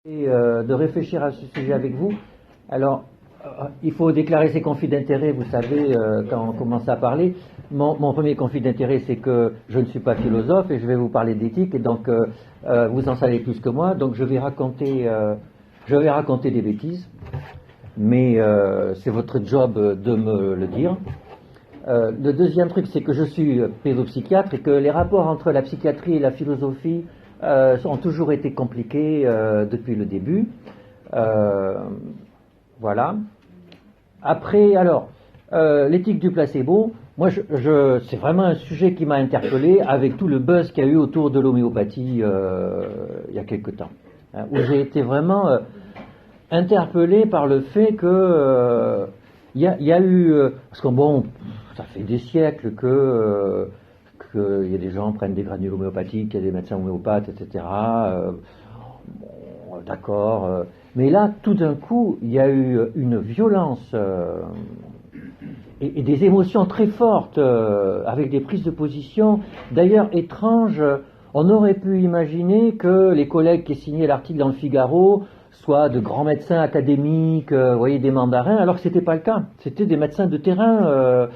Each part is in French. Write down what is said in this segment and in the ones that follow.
De réfléchir à ce sujet avec vous. Alors, il faut déclarer ses conflits d'intérêts, vous savez, quand on commence à parler. Mon premier conflit d'intérêt, c'est que je ne suis pas philosophe et je vais vous parler d'éthique, et donc vous en savez plus que moi, donc je vais raconter des bêtises, mais c'est votre job de me le dire. Le deuxième truc, c'est que je suis pédopsychiatre et que les rapports entre la psychiatrie et la philosophie ont toujours été compliqués depuis le début. Voilà. Après, alors, l'éthique du placebo, moi, c'est vraiment un sujet qui m'a interpellé avec tout le buzz qu'il y a eu autour de l'homéopathie il y a quelque temps, hein, où j'ai été vraiment interpellé par le fait que il y a eu, parce que bon, ça fait des siècles que y a des gens qui prennent des granules homéopathiques, il y a des médecins homéopathes, etc. Bon, d'accord. Mais là, tout d'un coup, il y a eu une violence et des émotions très fortes, avec des prises de position, d'ailleurs étranges. On aurait pu imaginer que les collègues qui signaient l'article dans le Figaro soient de grands médecins académiques, vous voyez, des mandarins, alors que ce n'était pas le cas. C'était des médecins de terrain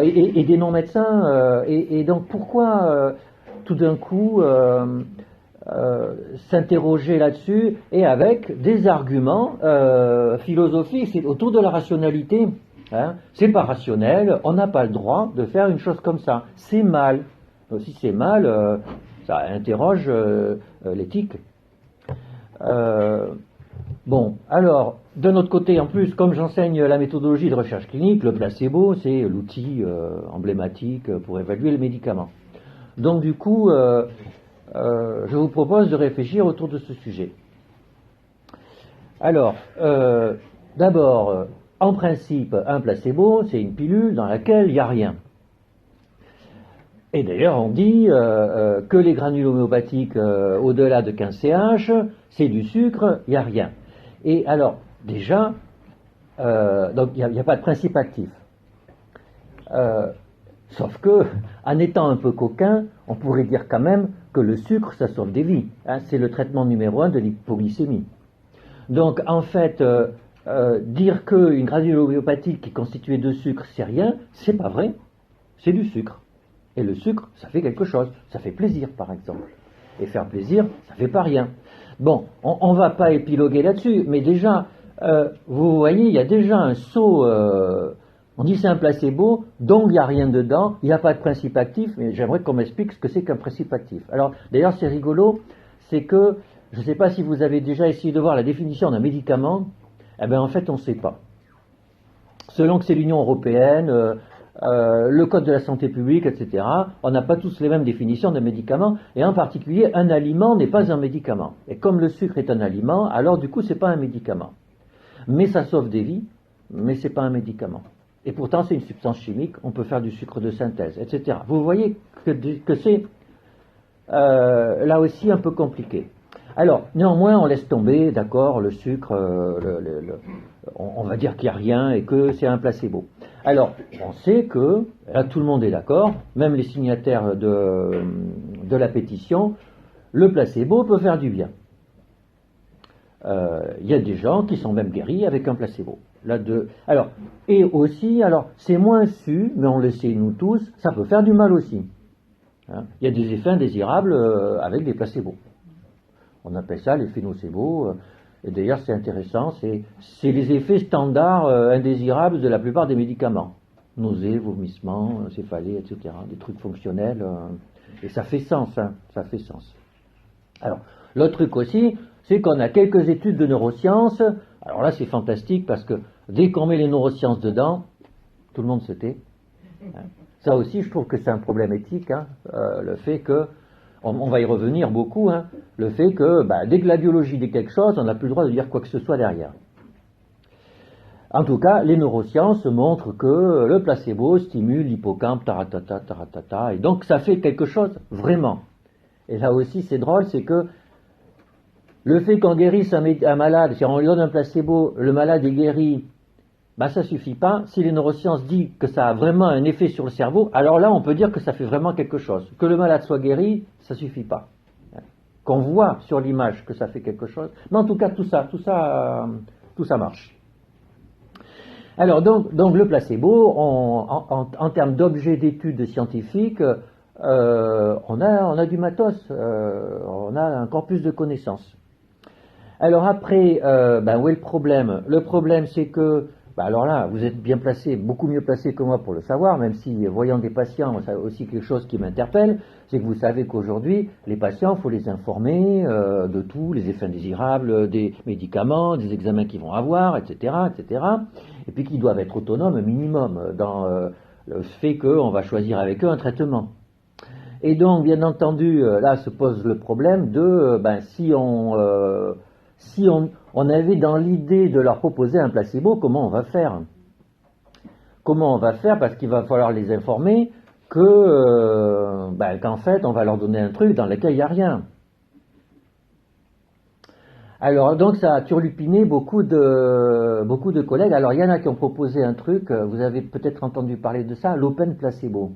et des non-médecins. Et donc pourquoi tout d'un coup s'interroger là-dessus, et avec des arguments philosophiques, c'est autour de la rationalité. Hein, c'est pas rationnel, on n'a pas le droit de faire une chose comme ça. C'est mal. Si c'est mal, ça interroge l'éthique. Bon, alors, d'un autre côté, en plus, comme j'enseigne la méthodologie de recherche clinique, le placebo, c'est l'outil emblématique pour évaluer le médicament. Donc, du coup, je vous propose de réfléchir autour de ce sujet. Alors, d'abord, en principe, un placebo, c'est une pilule dans laquelle il n'y a rien. Et d'ailleurs, on dit que les granules homéopathiques au-delà de 15 CH, c'est du sucre, il n'y a rien. Et alors, déjà, donc il n'y a pas de principe actif. Sauf que, en étant un peu coquin, on pourrait dire quand même que le sucre, ça sauve des vies. Hein, c'est le traitement numéro 1 de l'hypoglycémie. Donc, en fait, dire qu'une granule homéopathique qui est constituée de sucre, c'est rien, c'est pas vrai. C'est du sucre. Et le sucre, ça fait quelque chose. Ça fait plaisir, par exemple. Et faire plaisir, ça fait pas rien. Bon, on va pas épiloguer là-dessus, mais déjà, vous voyez, il y a déjà un saut. On dit c'est un placebo, donc il n'y a rien dedans, il n'y a pas de principe actif, mais j'aimerais qu'on m'explique ce que c'est qu'un principe actif. Alors, d'ailleurs, c'est rigolo, c'est que, je ne sais pas si vous avez déjà essayé de voir la définition d'un médicament, eh bien, en fait, on ne sait pas. Selon que c'est l'Union européenne, le Code de la santé publique, etc., on n'a pas tous les mêmes définitions d'un médicament, et en particulier, un aliment n'est pas un médicament. Et comme le sucre est un aliment, alors du coup, c'est pas un médicament. Mais ça sauve des vies, mais c'est pas un médicament. Et pourtant, c'est une substance chimique, on peut faire du sucre de synthèse, etc. Vous voyez que c'est là aussi un peu compliqué. Alors, néanmoins, on laisse tomber, d'accord, le sucre, on va dire qu'il n'y a rien et que c'est un placebo. Alors, on sait que, là tout le monde est d'accord, même les signataires de la pétition, le placebo peut faire du bien. Il y a des gens qui sont même guéris avec un placebo. Alors, et aussi, alors, c'est moins su, mais on le sait nous tous, ça peut faire du mal aussi. Hein, il y a des effets indésirables avec des placebos. On appelle ça l'effet nocebo. Et d'ailleurs, c'est intéressant, c'est les effets standards indésirables de la plupart des médicaments. Nausées, vomissements, céphalées, etc. Des trucs fonctionnels. Et ça fait sens, hein, ça fait sens. Alors, l'autre truc aussi, c'est qu'on a quelques études de neurosciences. Alors là, c'est fantastique parce que dès qu'on met les neurosciences dedans, tout le monde se tait. Hein. Ça aussi, je trouve que c'est un problème éthique, hein, le fait que, on va y revenir beaucoup, hein, le fait que dès que la biologie dit quelque chose, on n'a plus le droit de dire quoi que ce soit derrière. En tout cas, les neurosciences montrent que le placebo stimule l'hippocampe, taratata, et donc ça fait quelque chose vraiment. Et là aussi, c'est drôle, c'est que le fait qu'on guérisse un malade, si on lui donne un placebo, le malade est guéri, ça suffit pas. Si les neurosciences disent que ça a vraiment un effet sur le cerveau, alors là, on peut dire que ça fait vraiment quelque chose. Que le malade soit guéri, ça suffit pas. qu'on voit sur l'image que ça fait quelque chose. Mais en tout cas, tout ça marche. Alors, donc le placebo, en termes d'objet d'étude scientifique, on a du matos, on a un corpus de connaissances. Alors après, où est le problème? Le problème, c'est que, alors là, vous êtes bien placé, beaucoup mieux placé que moi pour le savoir, même si, voyant des patients, c'est aussi quelque chose qui m'interpelle, c'est que vous savez qu'aujourd'hui, les patients, il faut les informer de tout, les effets indésirables des médicaments, des examens qu'ils vont avoir, etc., etc., et puis qu'ils doivent être autonomes minimum dans le fait qu'on va choisir avec eux un traitement. Et donc, bien entendu, là se pose le problème de, si on avait dans l'idée de leur proposer un placebo, comment on va faire? Comment on va faire? Parce qu'il va falloir les informer qu'en fait, on va leur donner un truc dans lequel il n'y a rien. Alors, donc, ça a turlupiné beaucoup de collègues. Alors, il y en a qui ont proposé un truc, vous avez peut-être entendu parler de ça, l'open placebo.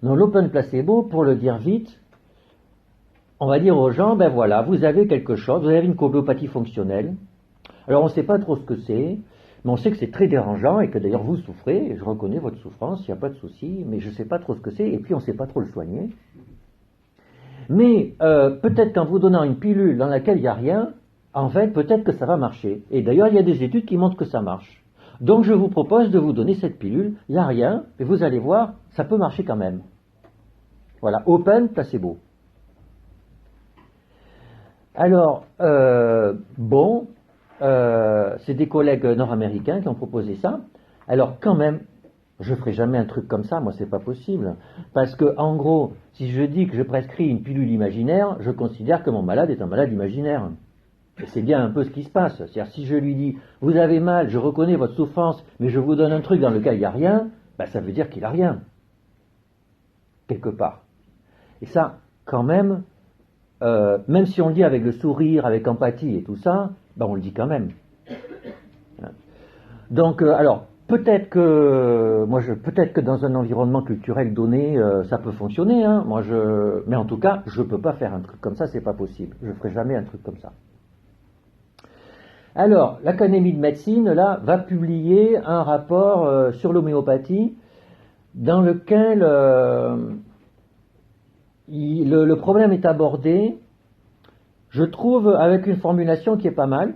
Donc, l'open placebo, pour le dire vite, on va dire aux gens, voilà, vous avez quelque chose, vous avez une homéopathie fonctionnelle. Alors on ne sait pas trop ce que c'est, mais on sait que c'est très dérangeant et que d'ailleurs vous souffrez, et je reconnais votre souffrance, il n'y a pas de souci, mais je ne sais pas trop ce que c'est, et puis on ne sait pas trop le soigner. Mais peut-être qu'en vous donnant une pilule dans laquelle il n'y a rien, en fait, peut-être que ça va marcher. Et d'ailleurs, il y a des études qui montrent que ça marche. Donc je vous propose de vous donner cette pilule, il n'y a rien, et vous allez voir, ça peut marcher quand même. Voilà, open placebo. Alors, c'est des collègues nord-américains qui ont proposé ça. Alors, quand même, je ne ferai jamais un truc comme ça, moi, c'est pas possible. Parce que, en gros, si je dis que je prescris une pilule imaginaire, je considère que mon malade est un malade imaginaire. Et c'est bien un peu ce qui se passe. C'est-à-dire, si je lui dis, vous avez mal, je reconnais votre souffrance, mais je vous donne un truc dans lequel il n'y a rien, ça veut dire qu'il n'a rien. Quelque part. Et ça, quand même, même si on le dit avec le sourire, avec empathie et tout ça, on le dit quand même. Donc, alors, peut-être que dans un environnement culturel donné, ça peut fonctionner, hein. Mais en tout cas, je ne peux pas faire un truc comme ça, c'est pas possible. Je ne ferai jamais un truc comme ça. Alors, l'Académie de médecine, là, va publier un rapport sur l'homéopathie dans lequel le problème est abordé, je trouve, avec une formulation qui est pas mal.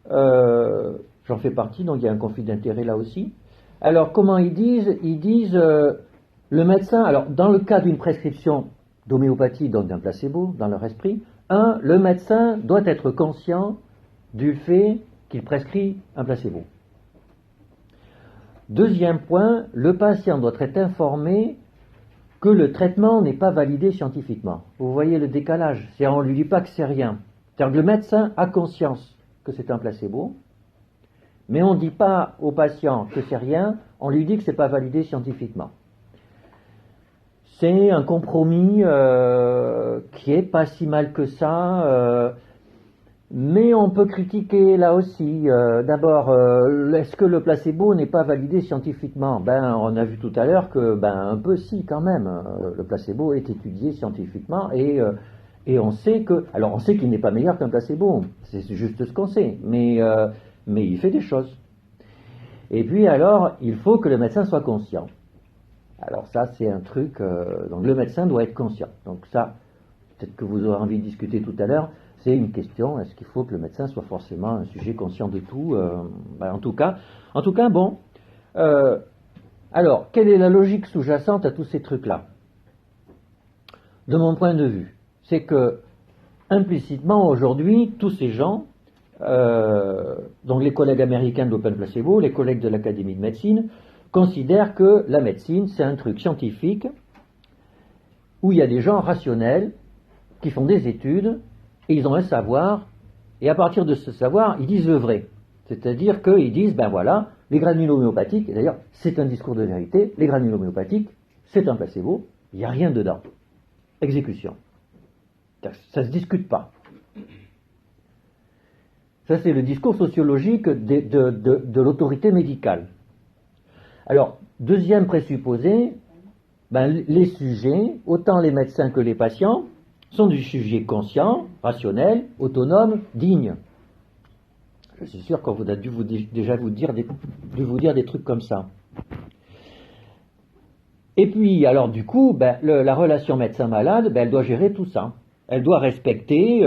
J'en fais partie, donc il y a un conflit d'intérêt là aussi. Alors, comment ils disent? Ils disent, le médecin, alors dans le cas d'une prescription d'homéopathie, donc d'un placebo, dans leur esprit, le médecin doit être conscient du fait qu'il prescrit un placebo. Deuxième point, le patient doit être informé que le traitement n'est pas validé scientifiquement. Vous voyez le décalage, on ne lui dit pas que c'est rien. C'est-à-dire que le médecin a conscience que c'est un placebo, mais on ne dit pas au patient que c'est rien, on lui dit que ce n'est pas validé scientifiquement. C'est un compromis qui est pas si mal que ça, mais on peut critiquer là aussi. D'abord, est-ce que le placebo n'est pas validé scientifiquement? On a vu tout à l'heure que, un peu si quand même. Le placebo est étudié scientifiquement et on sait on sait qu'il n'est pas meilleur qu'un placebo. C'est juste ce qu'on sait, mais il fait des choses. Et puis alors, il faut que le médecin soit conscient. Alors ça, c'est un truc. Donc le médecin doit être conscient. Donc ça, peut-être que vous aurez envie de discuter tout à l'heure. C'est une question, est-ce qu'il faut que le médecin soit forcément un sujet conscient de tout? En tout cas, bon. Alors, quelle est la logique sous-jacente à tous ces trucs-là? De mon point de vue, c'est que, implicitement, aujourd'hui, tous ces gens, donc les collègues américains de l'Open Placebo, les collègues de l'Académie de médecine, considèrent que la médecine, c'est un truc scientifique où il y a des gens rationnels qui font des études, et ils ont un savoir, et à partir de ce savoir, ils disent le vrai. C'est-à-dire qu'ils disent, voilà, les granules homéopathiques, et d'ailleurs, c'est un discours de vérité, les granules homéopathiques, c'est un placebo, il n'y a rien dedans. Exécution. Ça ne se discute pas. Ça, c'est le discours sociologique de l'autorité médicale. Alors, deuxième présupposé, les sujets, autant les médecins que les patients, sont des sujets conscients, rationnels, autonomes, dignes. Je suis sûr qu'on a dû déjà vous dire des trucs comme ça. Et puis, alors du coup, la relation médecin-malade, elle doit gérer tout ça. Elle doit respecter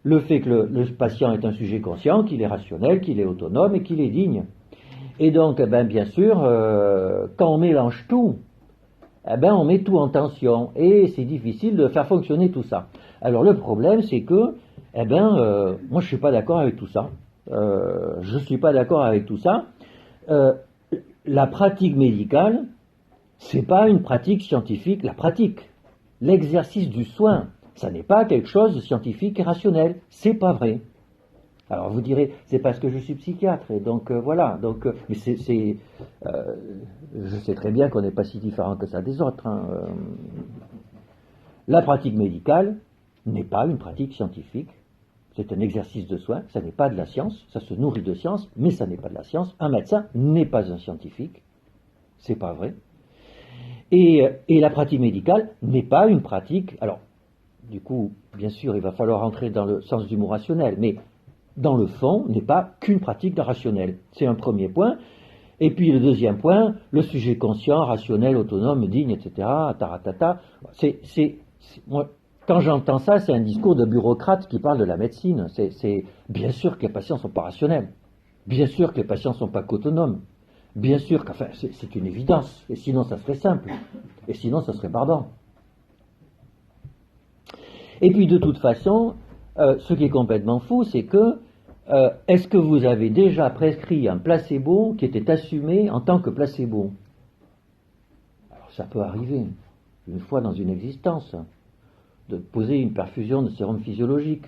le fait que le patient est un sujet conscient, qu'il est rationnel, qu'il est autonome et qu'il est digne. Et donc, bien sûr, quand on mélange tout, on met tout en tension et c'est difficile de faire fonctionner tout ça. Alors le problème, c'est que, moi je suis pas d'accord avec tout ça. Je suis pas d'accord avec tout ça. La pratique médicale, c'est pas une pratique scientifique. La pratique, l'exercice du soin, ça n'est pas quelque chose de scientifique et rationnel. C'est pas vrai. Alors vous direz, c'est parce que je suis psychiatre, et donc voilà. Donc, mais je sais très bien qu'on n'est pas si différent que ça des autres. Hein. La pratique médicale n'est pas une pratique scientifique. C'est un exercice de soin. Ça n'est pas de la science. Ça se nourrit de science, mais ça n'est pas de la science. Un médecin n'est pas un scientifique. C'est pas vrai. Et la pratique médicale n'est pas une pratique. Alors, du coup, bien sûr, il va falloir entrer dans le sens du mot rationnel, mais dans le fond, n'est pas qu'une pratique de rationnel. C'est un premier point. Et puis le deuxième point, le sujet conscient, rationnel, autonome, digne, etc. Taratata. Moi, quand j'entends ça, c'est un discours de bureaucrate qui parle de la médecine. C'est bien sûr que les patients ne sont pas rationnels. Bien sûr que les patients ne sont pas qu'autonomes. Bien sûr qu'enfin, c'est une évidence. Et sinon, ça serait simple. Et sinon, ça serait barbant. Et puis, de toute façon, ce qui est complètement fou, c'est que est-ce que vous avez déjà prescrit un placebo qui était assumé en tant que placebo? Alors, ça peut arriver, une fois dans une existence, de poser une perfusion de sérum physiologique.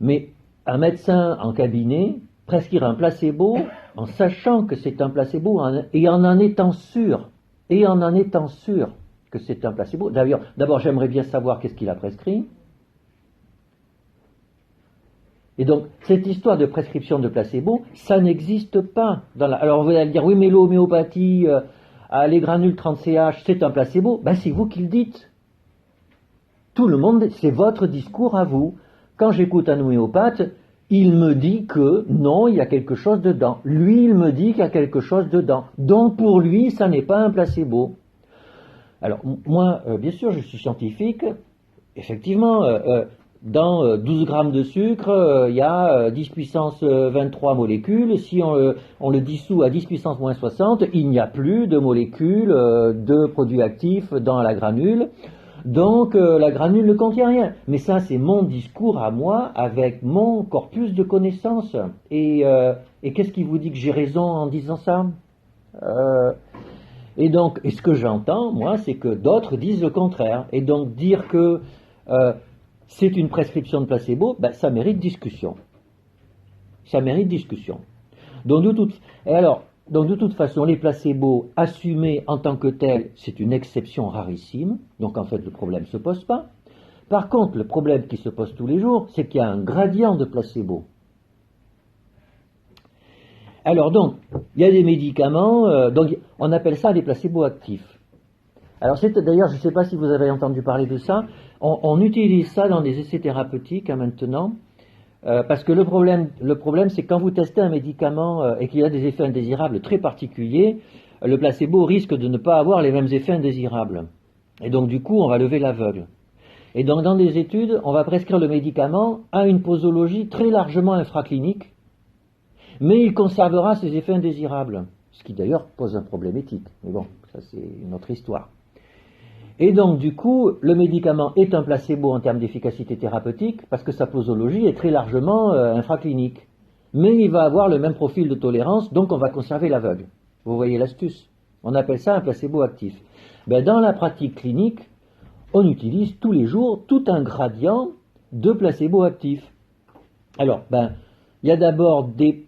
Mais un médecin en cabinet prescrire un placebo en sachant que c'est un placebo et en étant sûr, que c'est un placebo. D'ailleurs, d'abord, j'aimerais bien savoir qu'est-ce qu'il a prescrit. Et donc, cette histoire de prescription de placebo, ça n'existe pas. Alors, vous allez dire, oui, mais l'homéopathie, les granules 30CH, c'est un placebo. C'est vous qui le dites. Tout le monde, c'est votre discours à vous. Quand j'écoute un homéopathe, il me dit que non, il y a quelque chose dedans. Lui, il me dit qu'il y a quelque chose dedans. Donc, pour lui, ça n'est pas un placebo. Alors, moi, bien sûr, je suis scientifique. Effectivement, dans 12 grammes de sucre, il y a 10 puissance 23 molécules. Si on le dissout à 10 puissance moins 60, il n'y a plus de molécules de produits actifs dans la granule. Donc la granule ne contient rien. Mais ça, c'est mon discours à moi avec mon corpus de connaissances. Et qu'est-ce qui vous dit que j'ai raison en disant ça? Et donc, ce que j'entends, moi, c'est que d'autres disent le contraire. Et donc dire que c'est une prescription de placebo, ça mérite discussion. Ça mérite discussion. Donc de toute façon, les placebos assumés en tant que tels, c'est une exception rarissime. Donc en fait, le problème ne se pose pas. Par contre, le problème qui se pose tous les jours, c'est qu'il y a un gradient de placebo. Alors donc, il y a des médicaments, donc on appelle ça des placebos actifs. Alors d'ailleurs, je ne sais pas si vous avez entendu parler de ça, on utilise ça dans des essais thérapeutiques maintenant, parce que le problème c'est que quand vous testez un médicament et qu'il a des effets indésirables très particuliers, le placebo risque de ne pas avoir les mêmes effets indésirables. Et donc du coup, on va lever l'aveugle. Et donc dans des études, on va prescrire le médicament à une posologie très largement infraclinique, mais il conservera ses effets indésirables, ce qui d'ailleurs pose un problème éthique. Mais bon, ça c'est une autre histoire. Et donc du coup, le médicament est un placebo en termes d'efficacité thérapeutique, parce que sa posologie est très largement infraclinique. Mais il va avoir le même profil de tolérance, donc on va conserver l'aveugle. Vous voyez l'astuce? On appelle ça un placebo actif. Dans la pratique clinique, on utilise tous les jours tout un gradient de placebo actifs. Alors, il y a d'abord des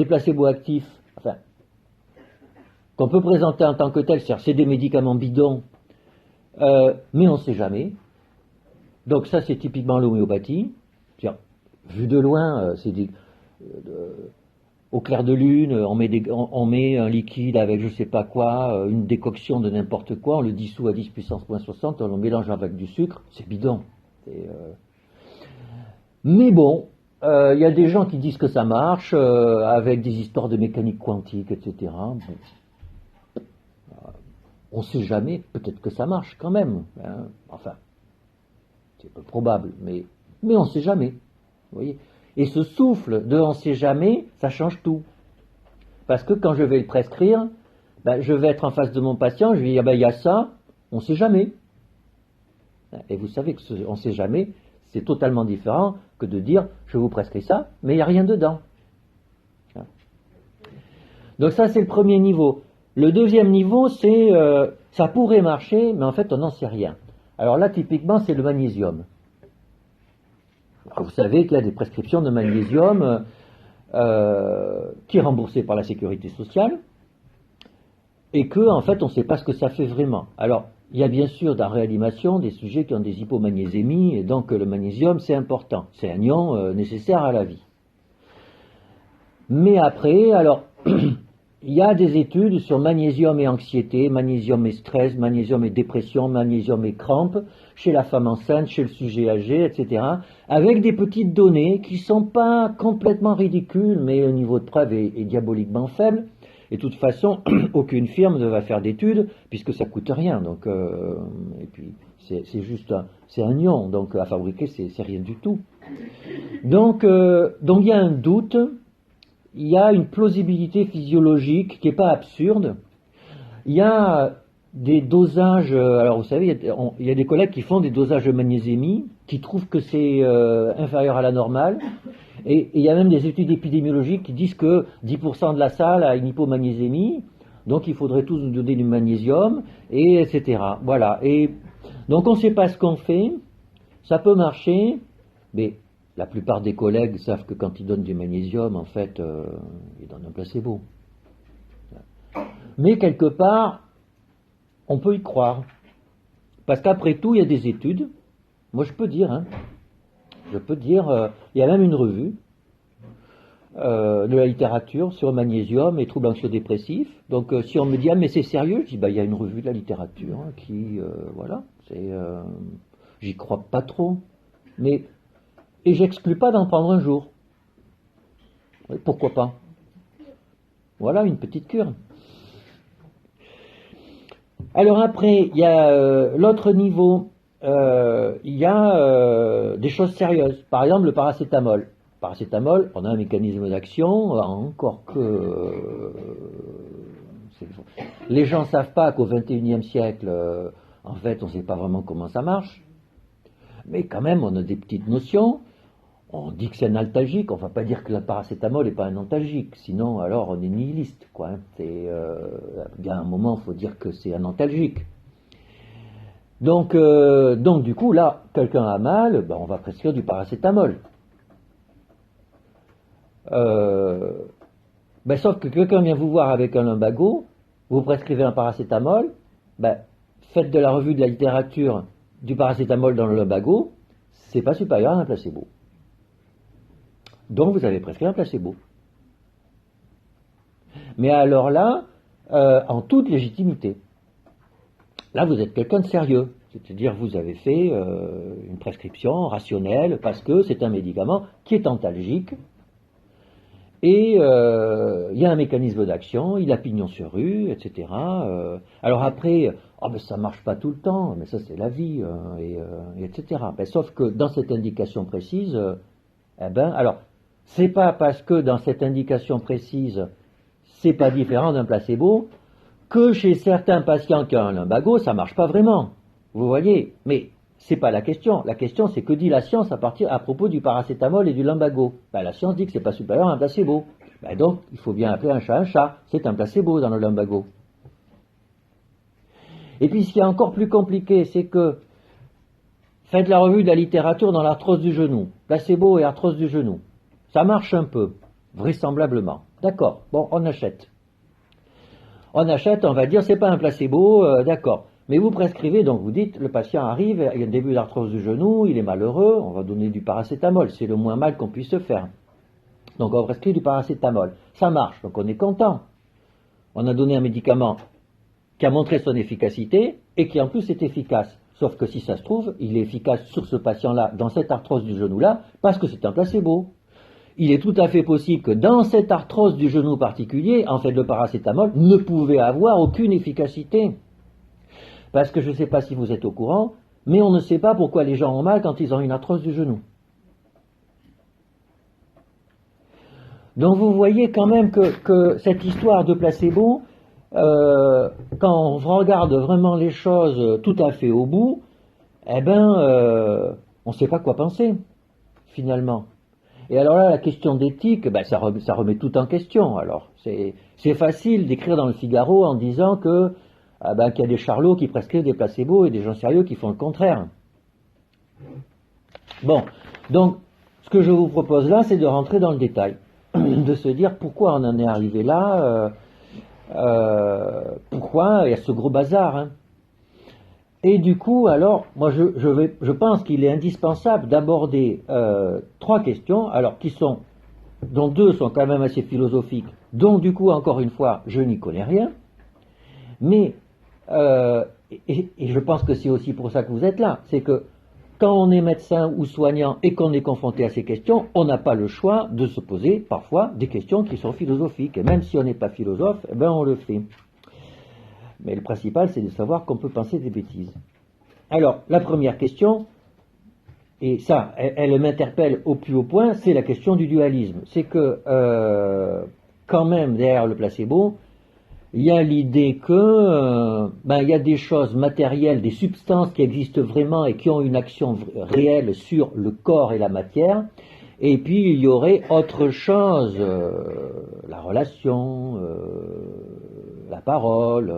placebos actifs, qu'on peut présenter en tant que tels, c'est-à-dire c'est des médicaments bidons, mais on ne sait jamais. Donc ça, c'est typiquement l'homéopathie. Vu de loin, au clair de lune, on met un liquide avec je sais pas quoi, une décoction de n'importe quoi, on le dissout à 10 puissance moins 60, on le mélange avec du sucre, c'est bidon. Mais bon, il y a des gens qui disent que ça marche, avec des histoires de mécanique quantique, etc. Bon. On ne sait jamais, peut-être que ça marche quand même. Hein. Enfin, c'est peu probable, mais on ne sait jamais. Vous voyez. Et ce souffle de on ne sait jamais, ça change tout. Parce que quand je vais le prescrire, ben, je vais être en face de mon patient, je vais dire, ben, il y a ça, on ne sait jamais. Et vous savez que on ne sait jamais, c'est totalement différent que de dire, je vous prescris ça, mais il n'y a rien dedans. Donc ça, c'est le premier niveau. Le deuxième niveau, c'est ça pourrait marcher, mais en fait, on n'en sait rien. Alors là, typiquement, c'est le magnésium. Alors, vous savez qu'il y a des prescriptions de magnésium qui est remboursée par la sécurité sociale et que, en fait, on ne sait pas ce que ça fait vraiment. Alors, il y a bien sûr dans la réanimation des sujets qui ont des hypomagnésémies, et donc le magnésium, c'est important. C'est un ion nécessaire à la vie. Mais après, alors... Il y a des études sur magnésium et anxiété, magnésium et stress, magnésium et dépression, magnésium et crampes, chez la femme enceinte, chez le sujet âgé, etc., avec des petites données qui ne sont pas complètement ridicules, mais le niveau de preuve est diaboliquement faible. Et de toute façon, aucune firme ne va faire d'études, puisque ça ne coûte rien. Donc, et puis, c'est juste c'est un ion, donc à fabriquer, c'est rien du tout. Donc il y a un doute. Il y a une plausibilité physiologique qui n'est pas absurde. Il y a des dosages, alors vous savez, il y a des collègues qui font des dosages de magnésémie, qui trouvent que c'est inférieur à la normale, et il y a même des études épidémiologiques qui disent que 10% de la salle a une hypomagnésémie, donc il faudrait tous nous donner du magnésium, et etc. Voilà. Et donc on ne sait pas ce qu'on fait, ça peut marcher, mais la plupart des collègues savent que quand ils donnent du magnésium, en fait, ils donnent un placebo. Mais quelque part, on peut y croire. Parce qu'après tout, il y a des études. Moi, je peux dire, il y a même une revue de la littérature sur le magnésium et troubles anxio-dépressifs. Donc, si on me dit, ah, mais c'est sérieux, je dis, bah, il y a une revue de la littérature qui, voilà, j'y crois pas trop. Mais... Et j'exclus pas d'en prendre un jour. Pourquoi pas? Voilà une petite cure. Alors après, il y a l'autre niveau, il y a des choses sérieuses. Par exemple, le paracétamol. Le paracétamol, on a un mécanisme d'action, encore que les gens ne savent pas qu'au XXIe siècle, en fait, on ne sait pas vraiment comment ça marche. Mais quand même, on a des petites notions. On dit que c'est un antalgique, on ne va pas dire que le paracétamol n'est pas un antalgique, sinon alors on est nihiliste, quoi. Hein. Il y a un moment, il faut dire que c'est un antalgique. Donc du coup, là, quelqu'un a mal, ben, on va prescrire du paracétamol. Ben, sauf que quelqu'un vient vous voir avec un lumbago, vous prescrivez un paracétamol, ben, faites de la revue de la littérature du paracétamol dans le lumbago, c'est pas supérieur à un placebo. Donc vous avez prescrit un placebo. Mais alors là, en toute légitimité. Là, vous êtes quelqu'un de sérieux. C'est-à-dire, vous avez fait une prescription rationnelle parce que c'est un médicament qui est antalgique et il y a un mécanisme d'action, il a pignon sur rue, etc. Alors après, oh, ben, ça ne marche pas tout le temps, mais ça c'est la vie, etc. Ben, sauf que dans cette indication précise, alors, c'est pas parce que dans cette indication précise, c'est pas différent d'un placebo, que chez certains patients qui ont un lumbago, ça marche pas vraiment. Vous voyez? Mais c'est pas la question. La question, c'est que dit la science à propos du paracétamol et du lumbago? Ben, la science dit que c'est pas supérieur à un placebo. Ben, donc, il faut bien appeler un chat. C'est un placebo dans le lumbago. Et puis, ce qui est encore plus compliqué, c'est que faites la revue de la littérature dans l'arthrose du genou. Placebo et arthrose du genou. Ça marche un peu, vraisemblablement. D'accord, bon, on achète. On achète, on va dire, c'est pas un placebo, d'accord. Mais vous prescrivez, donc vous dites, le patient arrive, il y a un début d'arthrose du genou, il est malheureux, on va donner du paracétamol, c'est le moins mal qu'on puisse faire. donc on prescrit du paracétamol. Ça marche, donc on est content. On a donné un médicament qui a montré son efficacité et qui en plus est efficace. Sauf que si ça se trouve, il est efficace sur ce patient-là, dans cette arthrose du genou-là, parce que c'est un placebo. Il est tout à fait possible que dans cette arthrose du genou particulier, en fait le paracétamol ne pouvait avoir aucune efficacité. Parce que je ne sais pas si vous êtes au courant, mais on ne sait pas pourquoi les gens ont mal quand ils ont une arthrose du genou. Donc vous voyez quand même que cette histoire de placebo, quand on regarde vraiment les choses tout à fait au bout, on ne sait pas quoi penser, finalement. Et alors là, la question d'éthique, ça remet tout en question. Alors, c'est facile d'écrire dans le Figaro en disant qu'il y a des charlots qui prescrivent des placebos et des gens sérieux qui font le contraire. Bon, donc, ce que je vous propose là, c'est de rentrer dans le détail, de se dire pourquoi on en est arrivé là, pourquoi il y a ce gros bazar. Hein. Et du coup, alors, moi, je pense qu'il est indispensable d'aborder 3 questions, alors dont 2 sont quand même assez philosophiques, dont du coup, encore une fois, je n'y connais rien, mais et je pense que c'est aussi pour ça que vous êtes là, c'est que quand on est médecin ou soignant et qu'on est confronté à ces questions, on n'a pas le choix de se poser parfois des questions qui sont philosophiques, et même si on n'est pas philosophe, on le fait. Mais le principal, c'est de savoir qu'on peut penser des bêtises. Alors, la première question, et ça, elle m'interpelle au plus haut point, c'est la question du dualisme. C'est que, quand même, derrière le placebo, il y a l'idée que, il y a des choses matérielles, des substances qui existent vraiment et qui ont une action réelle sur le corps et la matière, et puis il y aurait autre chose, la relation, la parole,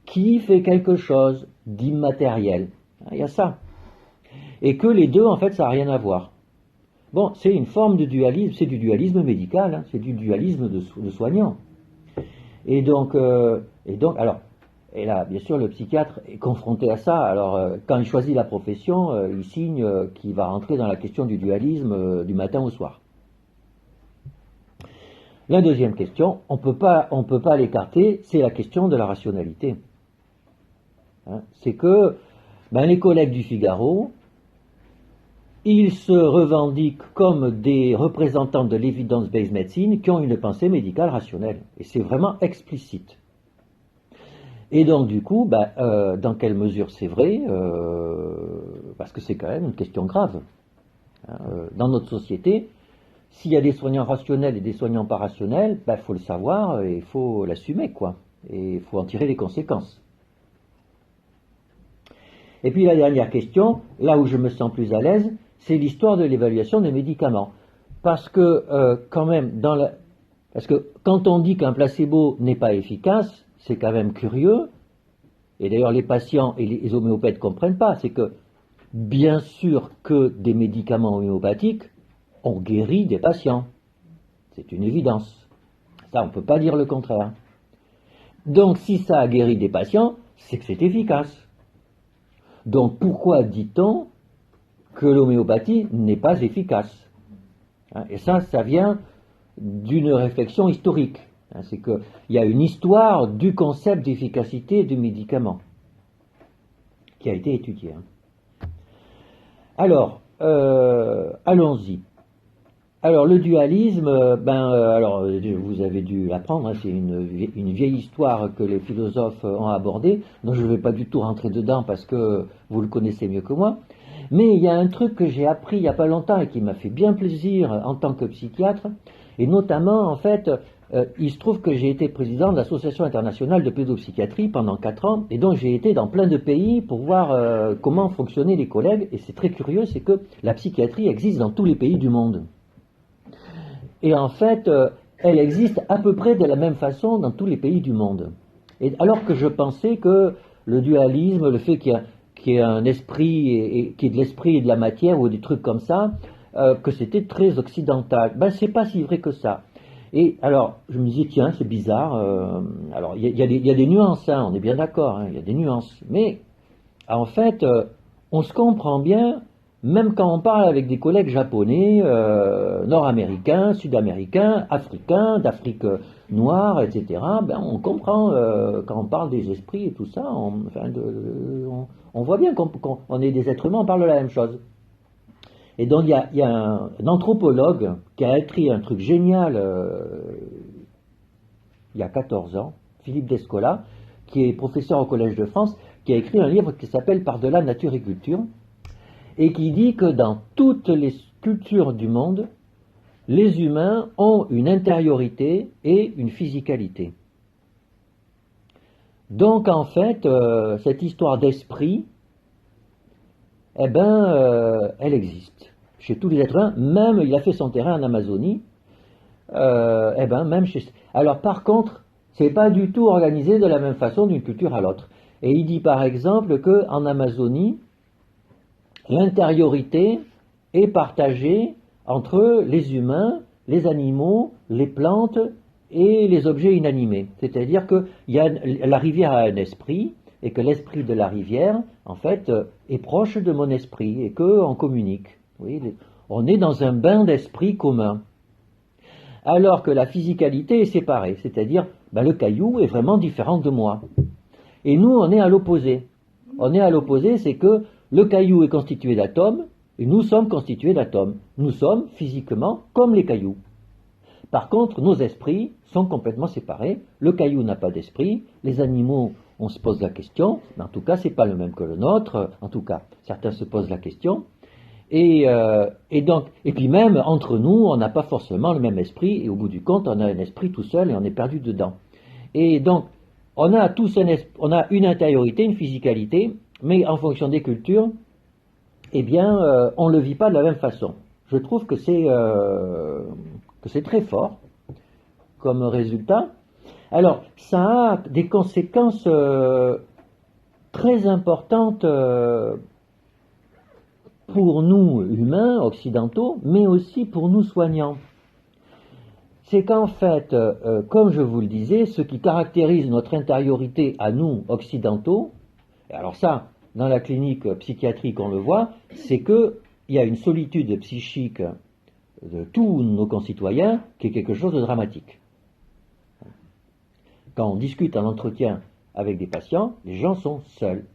qui fait quelque chose d'immatériel. Il y a ça. Et que les deux, en fait, ça n'a rien à voir. Bon, c'est une forme de dualisme, c'est du dualisme médical, hein, c'est du dualisme de soignant. Et donc, alors, et là, bien sûr, le psychiatre est confronté à ça. Alors, quand il choisit la profession, il signe qu'il va rentrer dans la question du dualisme du matin au soir. La deuxième question, on peut pas l'écarter, c'est la question de la rationalité. Hein, c'est que les collègues du Figaro, ils se revendiquent comme des représentants de l'evidence-based medicine qui ont une pensée médicale rationnelle. Et c'est vraiment explicite. Et donc, du coup, dans quelle mesure c'est vrai parce que c'est quand même une question grave. Hein, dans notre société, s'il y a des soignants rationnels et des soignants pas rationnels, faut le savoir et il faut l'assumer, quoi. Et il faut en tirer les conséquences. Et puis la dernière question, là où je me sens plus à l'aise, c'est l'histoire de l'évaluation des médicaments. Parce que, parce que quand on dit qu'un placebo n'est pas efficace, c'est quand même curieux, et d'ailleurs les patients et les homéopathes ne comprennent pas, c'est que bien sûr que des médicaments homéopathiques ont guéri des patients. C'est une évidence. Ça, on ne peut pas dire le contraire. Donc si ça a guéri des patients, c'est que c'est efficace. Donc pourquoi dit-on que l'homéopathie n'est pas efficace? Et ça vient d'une réflexion historique. C'est qu'il y a une histoire du concept d'efficacité du médicament qui a été étudiée. Alors, allons-y. Alors, le dualisme, alors vous avez dû l'apprendre, c'est une vieille histoire que les philosophes ont abordée, dont je ne vais pas du tout rentrer dedans parce que vous le connaissez mieux que moi. Mais il y a un truc que j'ai appris il n'y a pas longtemps et qui m'a fait bien plaisir en tant que psychiatre, et notamment, en fait, il se trouve que j'ai été président de l'Association internationale de pédopsychiatrie pendant 4 ans, et donc j'ai été dans plein de pays pour voir comment fonctionnaient les collègues, et c'est très curieux, c'est que la psychiatrie existe dans tous les pays du monde. Et en fait, elle existe à peu près de la même façon dans tous les pays du monde. Et alors que je pensais que le dualisme, le fait qu'il y ait un esprit, et qu'il y ait de l'esprit et de la matière, ou des trucs comme ça, que c'était très occidental. C'est pas si vrai que ça. Et alors, je me disais, tiens, c'est bizarre. Alors, il y a des nuances, hein, on est bien d'accord, il y a des nuances. Mais, en fait, on se comprend bien même quand on parle avec des collègues japonais, nord-américains, sud-américains, africains, d'Afrique noire, etc., ben on comprend quand on parle des esprits et tout ça, on voit bien qu'on est des êtres humains, on parle de la même chose. Et donc il y a un anthropologue qui a écrit un truc génial il y a 14 ans, Philippe Descola, qui est professeur au Collège de France, qui a écrit un livre qui s'appelle Par-delà nature et culture, et qui dit que dans toutes les cultures du monde, les humains ont une intériorité et une physicalité. Donc en fait, cette histoire d'esprit, eh ben, elle existe chez tous les êtres humains. Même, il a fait son terrain en Amazonie. Eh ben, même chez. Alors par contre, c'est pas du tout organisé de la même façon d'une culture à l'autre. Et il dit par exemple que en Amazonie, l'intériorité est partagée entre les humains, les animaux, les plantes et les objets inanimés. C'est-à-dire que la rivière a un esprit et que l'esprit de la rivière, en fait, est proche de mon esprit et qu'on communique. Oui, on est dans un bain d'esprit commun. Alors que la physicalité est séparée, c'est-à-dire le caillou est vraiment différent de moi. Et nous, on est à l'opposé. On est à l'opposé, c'est que le caillou est constitué d'atomes et nous sommes constitués d'atomes. Nous sommes physiquement comme les cailloux. Par contre, nos esprits sont complètement séparés. Le caillou n'a pas d'esprit. Les animaux, on se pose la question, mais en tout cas, c'est pas le même que le nôtre. En tout cas, certains se posent la question. Et puis même, entre nous, on n'a pas forcément le même esprit, et au bout du compte, on a un esprit tout seul et on est perdu dedans. Et donc, on a une intériorité, une physicalité, mais en fonction des cultures, eh bien, on ne le vit pas de la même façon. Je trouve que c'est très fort comme résultat. Alors, ça a des conséquences très importantes pour nous, humains, occidentaux, mais aussi pour nous soignants. C'est qu'en fait, comme je vous le disais, ce qui caractérise notre intériorité à nous, occidentaux, et alors ça, dans la clinique psychiatrique, on le voit, c'est qu'il y a une solitude psychique de tous nos concitoyens qui est quelque chose de dramatique. Quand on discute en entretien avec des patients, les gens sont seuls.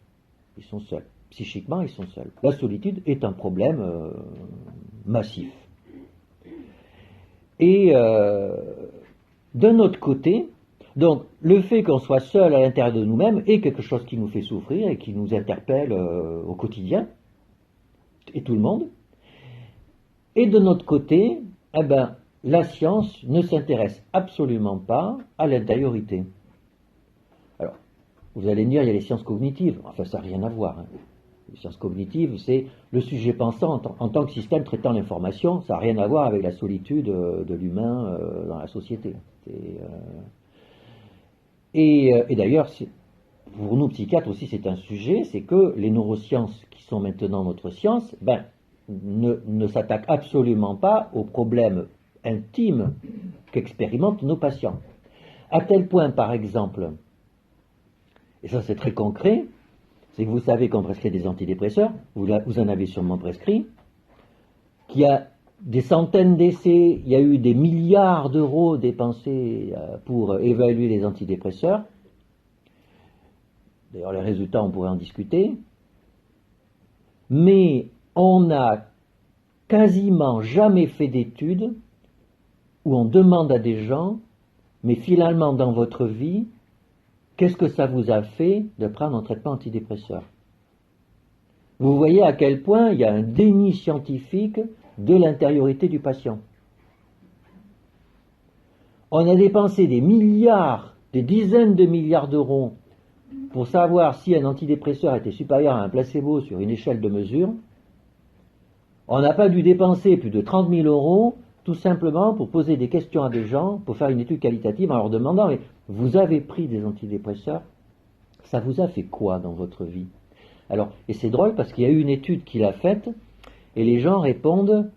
Ils sont seuls. Psychiquement, ils sont seuls. La solitude est un problème massif. Et d'un autre côté, donc le fait qu'on soit seul à l'intérieur de nous-mêmes est quelque chose qui nous fait souffrir et qui nous interpelle au quotidien, et tout le monde. Et de notre côté, eh ben, la science ne s'intéresse absolument pas à l'intériorité. Alors, vous allez me dire, il y a les sciences cognitives. Enfin, ça n'a rien à voir. Les sciences cognitives, c'est le sujet pensant en tant que système traitant l'information. Ça n'a rien à voir avec la solitude de l'humain dans la société. Et d'ailleurs, pour nous psychiatres aussi, c'est un sujet, c'est que les neurosciences qui sont maintenant notre science, ne s'attaquent absolument pas aux problèmes intimes qu'expérimentent nos patients. À tel point, par exemple, et ça c'est très concret, c'est que vous savez qu'on prescrit des antidépresseurs, vous en avez sûrement prescrit, qu'il y a des centaines d'essais, il y a eu des milliards d'euros dépensés pour évaluer les antidépresseurs. D'ailleurs, les résultats, on pourrait en discuter. Mais on n'a quasiment jamais fait d'études où on demande à des gens, mais finalement dans votre vie, qu'est-ce que ça vous a fait de prendre un traitement antidépresseur? Vous voyez à quel point il y a un déni scientifique de l'intériorité du patient. On a dépensé des milliards, des dizaines de milliards d'euros pour savoir si un antidépresseur était supérieur à un placebo sur une échelle de mesure. On n'a pas dû dépenser plus de 30 000 euros tout simplement pour poser des questions à des gens, pour faire une étude qualitative en leur demandant, mais vous avez pris des antidépresseurs, ça vous a fait quoi dans votre vie? Alors, et c'est drôle parce qu'il y a eu une étude qu'il a faite, et les gens répondent,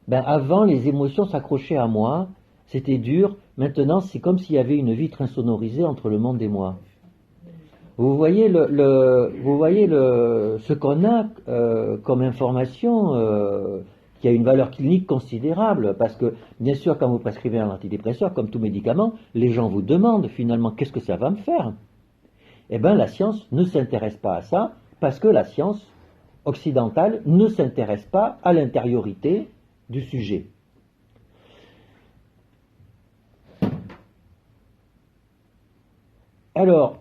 avant les émotions s'accrochaient à moi, c'était dur, maintenant c'est comme s'il y avait une vitre insonorisée entre le monde et moi. Vous voyez ce qu'on a comme information qui a une valeur clinique considérable, parce que bien sûr quand vous prescrivez un antidépresseur, comme tout médicament, les gens vous demandent finalement qu'est-ce que ça va me faire. Eh bien la science ne s'intéresse pas à ça, parce que la science occidentale ne s'intéresse pas à l'intériorité du sujet. Alors,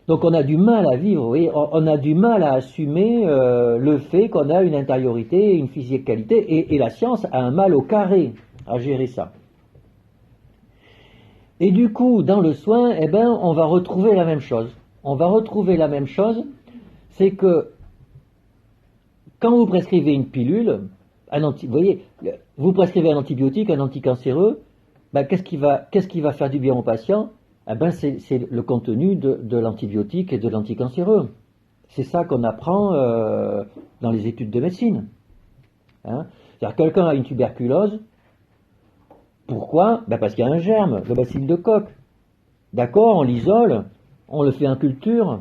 donc on a du mal à vivre, vous voyez, on a du mal à assumer le fait qu'on a une intériorité, une physicalité, et la science a un mal au carré à gérer ça. Et du coup, dans le soin, eh ben, on va retrouver la même chose. On va retrouver la même chose, c'est que quand vous prescrivez une pilule, vous voyez, vous prescrivez un antibiotique, un anticancéreux, ben, qu'est-ce qui va faire du bien au patient? Eh ben, c'est le contenu de l'antibiotique et de l'anticancéreux. C'est ça qu'on apprend dans les études de médecine. Hein? C'est-à-dire quelqu'un a une tuberculose, pourquoi? Ben parce qu'il y a un germe, le bacille de Koch. D'accord, on l'isole, on le fait en culture,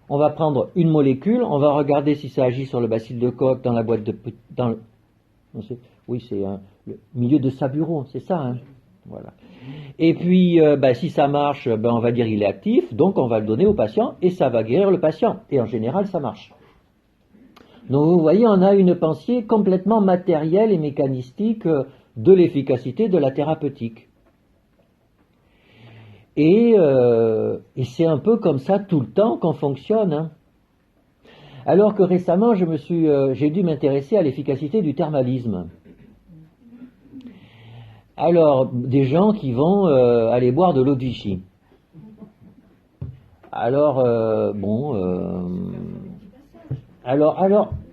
on va prendre une molécule, on va regarder si ça agit sur le bacille de Koch dans la boîte de... oui, c'est le milieu de sa bureau, c'est ça. Hein? Voilà. Et puis, si ça marche, on va dire il est actif, donc on va le donner au patient et ça va guérir le patient. Et en général, ça marche. Donc vous voyez, on a une pensée complètement matérielle et mécanistique de l'efficacité de la thérapeutique. Et c'est un peu comme ça tout le temps qu'on fonctionne. Hein. Alors que récemment, j'ai dû m'intéresser à l'efficacité du thermalisme. Alors, des gens qui vont aller boire de l'eau de Vichy. Alors,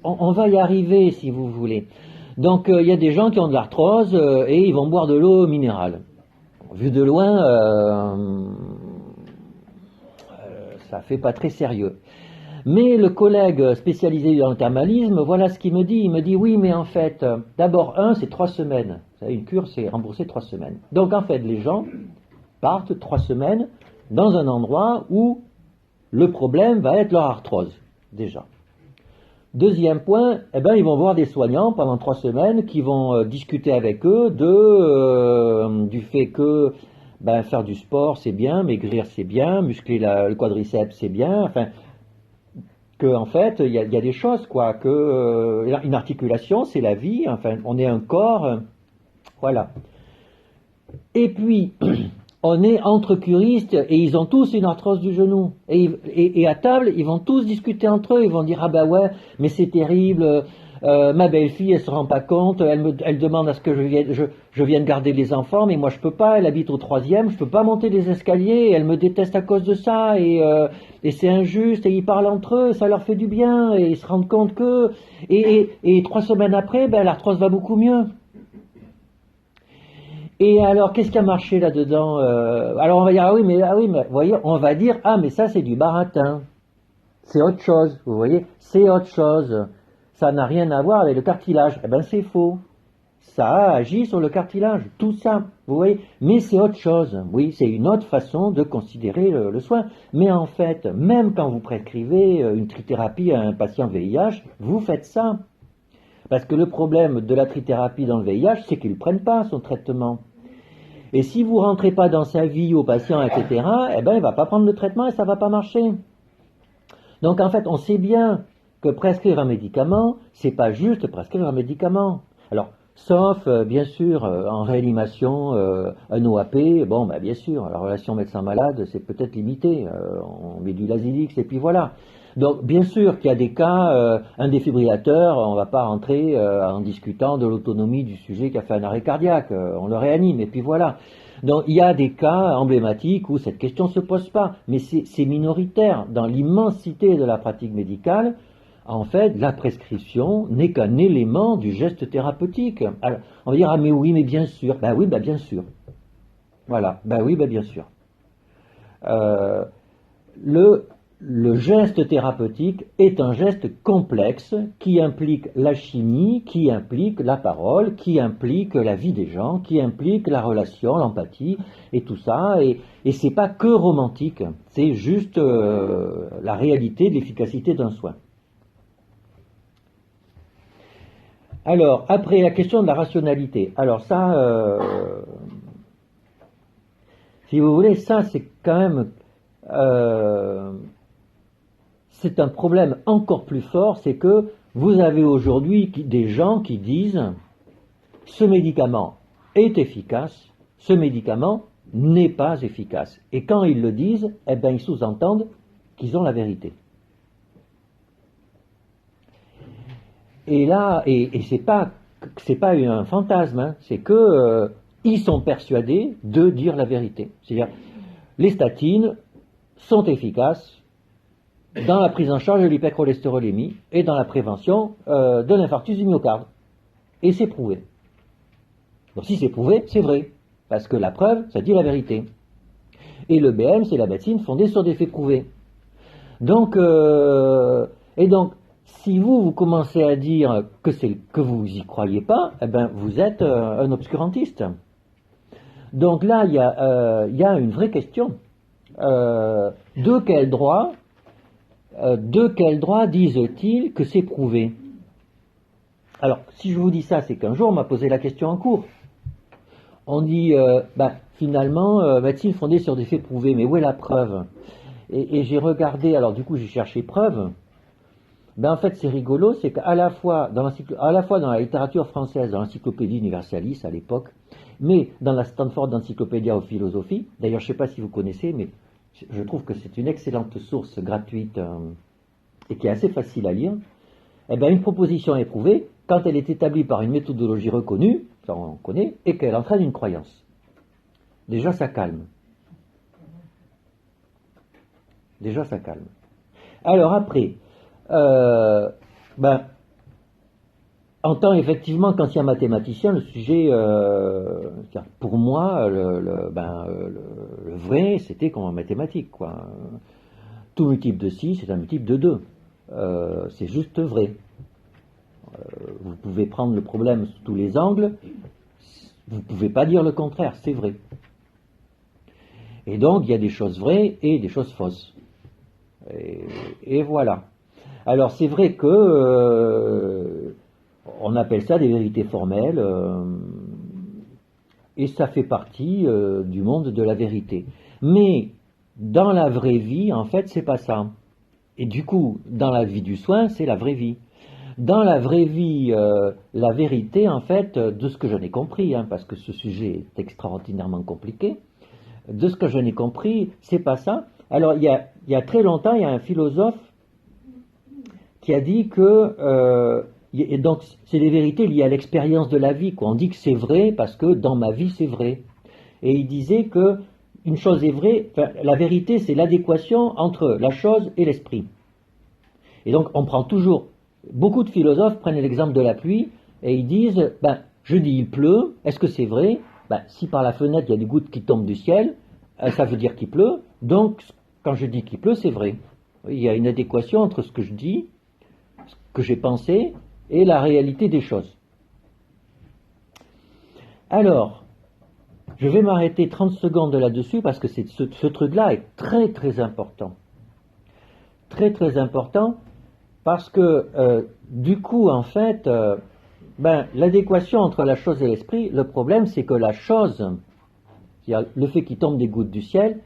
on va y arriver si vous voulez. Donc, il y a des gens qui ont de l'arthrose et ils vont boire de l'eau minérale. Vu de loin, ça fait pas très sérieux. Mais le collègue spécialisé dans le thermalisme, voilà ce qu'il me dit. Il me dit, oui, mais en fait, d'abord, c'est 3 semaines. Vous savez, une cure, c'est remboursé 3 semaines. Donc, en fait, les gens partent 3 semaines dans un endroit où le problème va être leur arthrose, déjà. Deuxième point, ils vont voir des soignants pendant 3 semaines qui vont discuter avec eux du fait que faire du sport, c'est bien, maigrir, c'est bien, muscler le quadriceps, c'est bien, enfin... qu'en fait, il y a des choses, quoi, que une articulation, c'est la vie, enfin, on est un corps, voilà. Et puis, on est entre curistes, et ils ont tous une arthrose du genou. Et à table, ils vont tous discuter entre eux, ils vont dire, ah bah ouais, mais c'est terrible, ma belle-fille, elle se rend pas compte, elle demande à ce que je vienne garder les enfants, mais moi je peux pas, elle habite au 3e, je peux pas monter les escaliers, elle me déteste à cause de ça, et c'est injuste, et ils parlent entre eux, ça leur fait du bien, et ils se rendent compte que... Et 3 semaines après, l'arthrose va beaucoup mieux. Et alors, qu'est-ce qui a marché là-dedans? Alors on va dire, ah oui, mais vous voyez, on va dire, ah mais ça c'est du baratin. C'est autre chose, vous voyez, c'est autre chose. Ça n'a rien à voir avec le cartilage. Eh ben c'est faux. Ça agit sur le cartilage, tout ça, vous voyez. Mais c'est autre chose. Oui, c'est une autre façon de considérer le soin. Mais en fait, même quand vous prescrivez une trithérapie à un patient VIH, vous faites ça. Parce que le problème de la trithérapie dans le VIH, c'est qu'il ne prenne pas son traitement. Et si vous ne rentrez pas dans sa vie au patient, etc., il ne va pas prendre le traitement et ça ne va pas marcher. Donc en fait, on sait bien que prescrire un médicament, c'est pas juste prescrire un médicament. Alors, sauf, bien sûr, en réanimation, un OAP, bien sûr, la relation médecin-malade, c'est peut-être limité. On met du Lasix et puis voilà. Donc, bien sûr qu'il y a des cas, un défibrillateur, on ne va pas rentrer en discutant de l'autonomie du sujet qui a fait un arrêt cardiaque, on le réanime et puis voilà. Donc il y a des cas emblématiques où cette question ne se pose pas, mais c'est minoritaire. Dans l'immensité de la pratique médicale, en fait, la prescription n'est qu'un élément du geste thérapeutique. Alors, on va dire, ah mais oui, mais bien sûr. Ben oui, bien sûr. Voilà, ben oui, bien sûr. le geste thérapeutique est un geste complexe qui implique la chimie, qui implique la parole, qui implique la vie des gens, qui implique la relation, l'empathie et tout ça. Et c'est pas que romantique, c'est juste la réalité de l'efficacité d'un soin. Alors, après la question de la rationalité. Alors ça, si vous voulez, ça c'est quand même... c'est un problème encore plus fort, c'est que vous avez aujourd'hui des gens qui disent ce médicament est efficace, ce médicament n'est pas efficace. Et quand ils le disent, eh ben, ils sous-entendent qu'ils ont la vérité. Et là, et c'est pas un fantasme, hein, c'est que ils sont persuadés de dire la vérité. C'est-à-dire, les statines sont efficaces dans la prise en charge de l'hypercholestérolémie et dans la prévention de l'infarctus du myocarde. Et c'est prouvé. Donc si c'est prouvé, c'est vrai. Parce que la preuve, ça dit la vérité. Et le BM, c'est la médecine fondée sur des faits prouvés. Donc, si vous commencez à dire que vous y croyez pas, eh ben, vous êtes un obscurantiste. Donc là, il y a une vraie question. De quel droit disent-ils que c'est prouvé? Alors, si je vous dis ça, c'est qu'un jour, on m'a posé la question en cours. On dit, finalement, médecine fondée sur des faits prouvés, mais où est la preuve? Et j'ai regardé, alors du coup, j'ai cherché preuve. En fait, c'est rigolo, c'est qu'à la fois dans la littérature française, dans l'encyclopédie Universalis à l'époque, mais dans la Stanford Encyclopedia of Philosophy, d'ailleurs, je ne sais pas si vous connaissez, mais je trouve que c'est une excellente source gratuite et qui est assez facile à lire. Eh bien, une proposition est prouvée quand elle est établie par une méthodologie reconnue, ça on connaît, et qu'elle entraîne une croyance. Déjà, ça calme. Alors après, en tant effectivement qu'ancien mathématicien, le sujet, pour moi, le vrai, c'était comme en mathématiques, quoi. Tout multiple de 6 c'est un multiple de 2. C'est juste vrai. Vous pouvez prendre le problème sous tous les angles, vous ne pouvez pas dire le contraire, c'est vrai. Et donc, il y a des choses vraies et des choses fausses. Et voilà. Alors, c'est vrai que on appelle ça des vérités formelles, et ça fait partie du monde de la vérité. Mais dans la vraie vie, en fait, c'est pas ça. Et du coup, dans la vie du soin, c'est la vraie vie. Dans la vraie vie, la vérité, en fait, de ce que j'en ai compris, parce que ce sujet est extraordinairement compliqué, de ce que je n'ai compris, c'est pas ça. Alors, il y a très longtemps, il y a un philosophe qui a dit que et donc c'est des vérités liées à l'expérience de la vie, quoi. On dit que c'est vrai parce que dans ma vie c'est vrai. Et il disait que une chose est vraie, la vérité c'est l'adéquation entre la chose et l'esprit. Et donc on prend toujours, beaucoup de philosophes prennent l'exemple de la pluie et ils disent, je dis il pleut, est-ce que c'est vrai? Si par la fenêtre il y a des gouttes qui tombent du ciel, ça veut dire qu'il pleut, donc quand je dis qu'il pleut c'est vrai. Il y a une adéquation entre ce que je dis, ce que j'ai pensé, et la réalité des choses. Alors, je vais m'arrêter 30 secondes là-dessus parce que ce truc-là est très très important. Très très important parce que du coup, en fait, l'adéquation entre la chose et l'esprit, le problème c'est que la chose, c'est-à-dire le fait qu'il tombe des gouttes du ciel,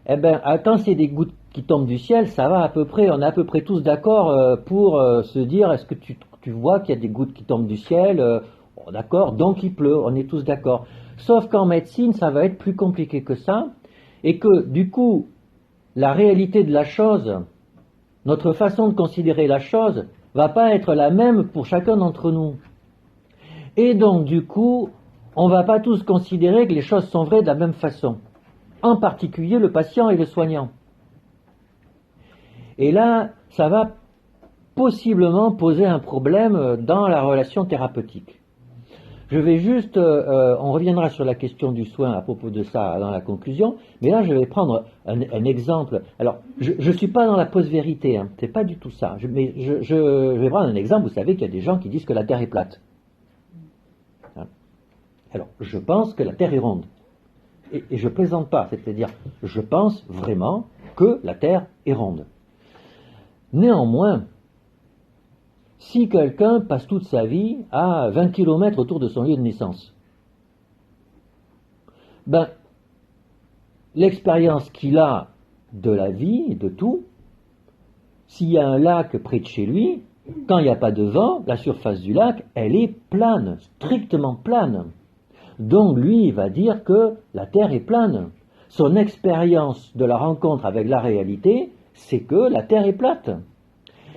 quand c'est des gouttes qui tombent du ciel, ça va à peu près, on est à peu près tous d'accord pour se dire, est-ce que tu vois qu'il y a des gouttes qui tombent du ciel, d'accord, donc il pleut, on est tous d'accord. Sauf qu'en médecine, ça va être plus compliqué que ça, et que du coup, la réalité de la chose, notre façon de considérer la chose, va pas être la même pour chacun d'entre nous. Et donc du coup, on va pas tous considérer que les choses sont vraies de la même façon. En particulier le patient et le soignant. Et là, ça va possiblement poser un problème dans la relation thérapeutique. Je vais juste, on reviendra sur la question du soin à propos de ça dans la conclusion, mais là je vais prendre un exemple. Alors, je ne suis pas dans la post-vérité, hein, c'est pas du tout ça. Mais je vais prendre un exemple. Vous savez qu'il y a des gens qui disent que la Terre est plate. Hein. Alors, je pense que la Terre est ronde. Et je plaisante pas, c'est-à-dire, je pense vraiment que la Terre est ronde. Néanmoins, si quelqu'un passe toute sa vie à 20 km autour de son lieu de naissance, ben, l'expérience qu'il a de la vie, de tout, s'il y a un lac près de chez lui, quand il n'y a pas de vent, la surface du lac, elle est plane, strictement plane. Donc lui, il va dire que la Terre est plane. Son expérience de la rencontre avec la réalité, c'est que la Terre est plate.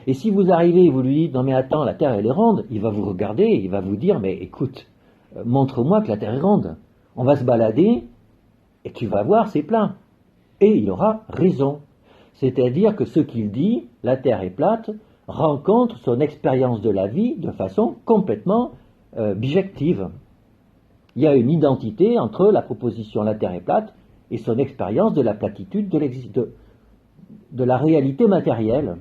Et si vous arrivez et vous lui dites « Non mais attends, la Terre elle est ronde », il va vous regarder, il va vous dire « Mais écoute, montre-moi que la Terre est ronde. On va se balader et tu vas voir, c'est plat. » Et il aura raison. C'est-à-dire que ce qu'il dit, la Terre est plate, rencontre son expérience de la vie de façon complètement bijective. Il y a une identité entre la proposition la Terre est plate et son expérience de la platitude de la réalité matérielle.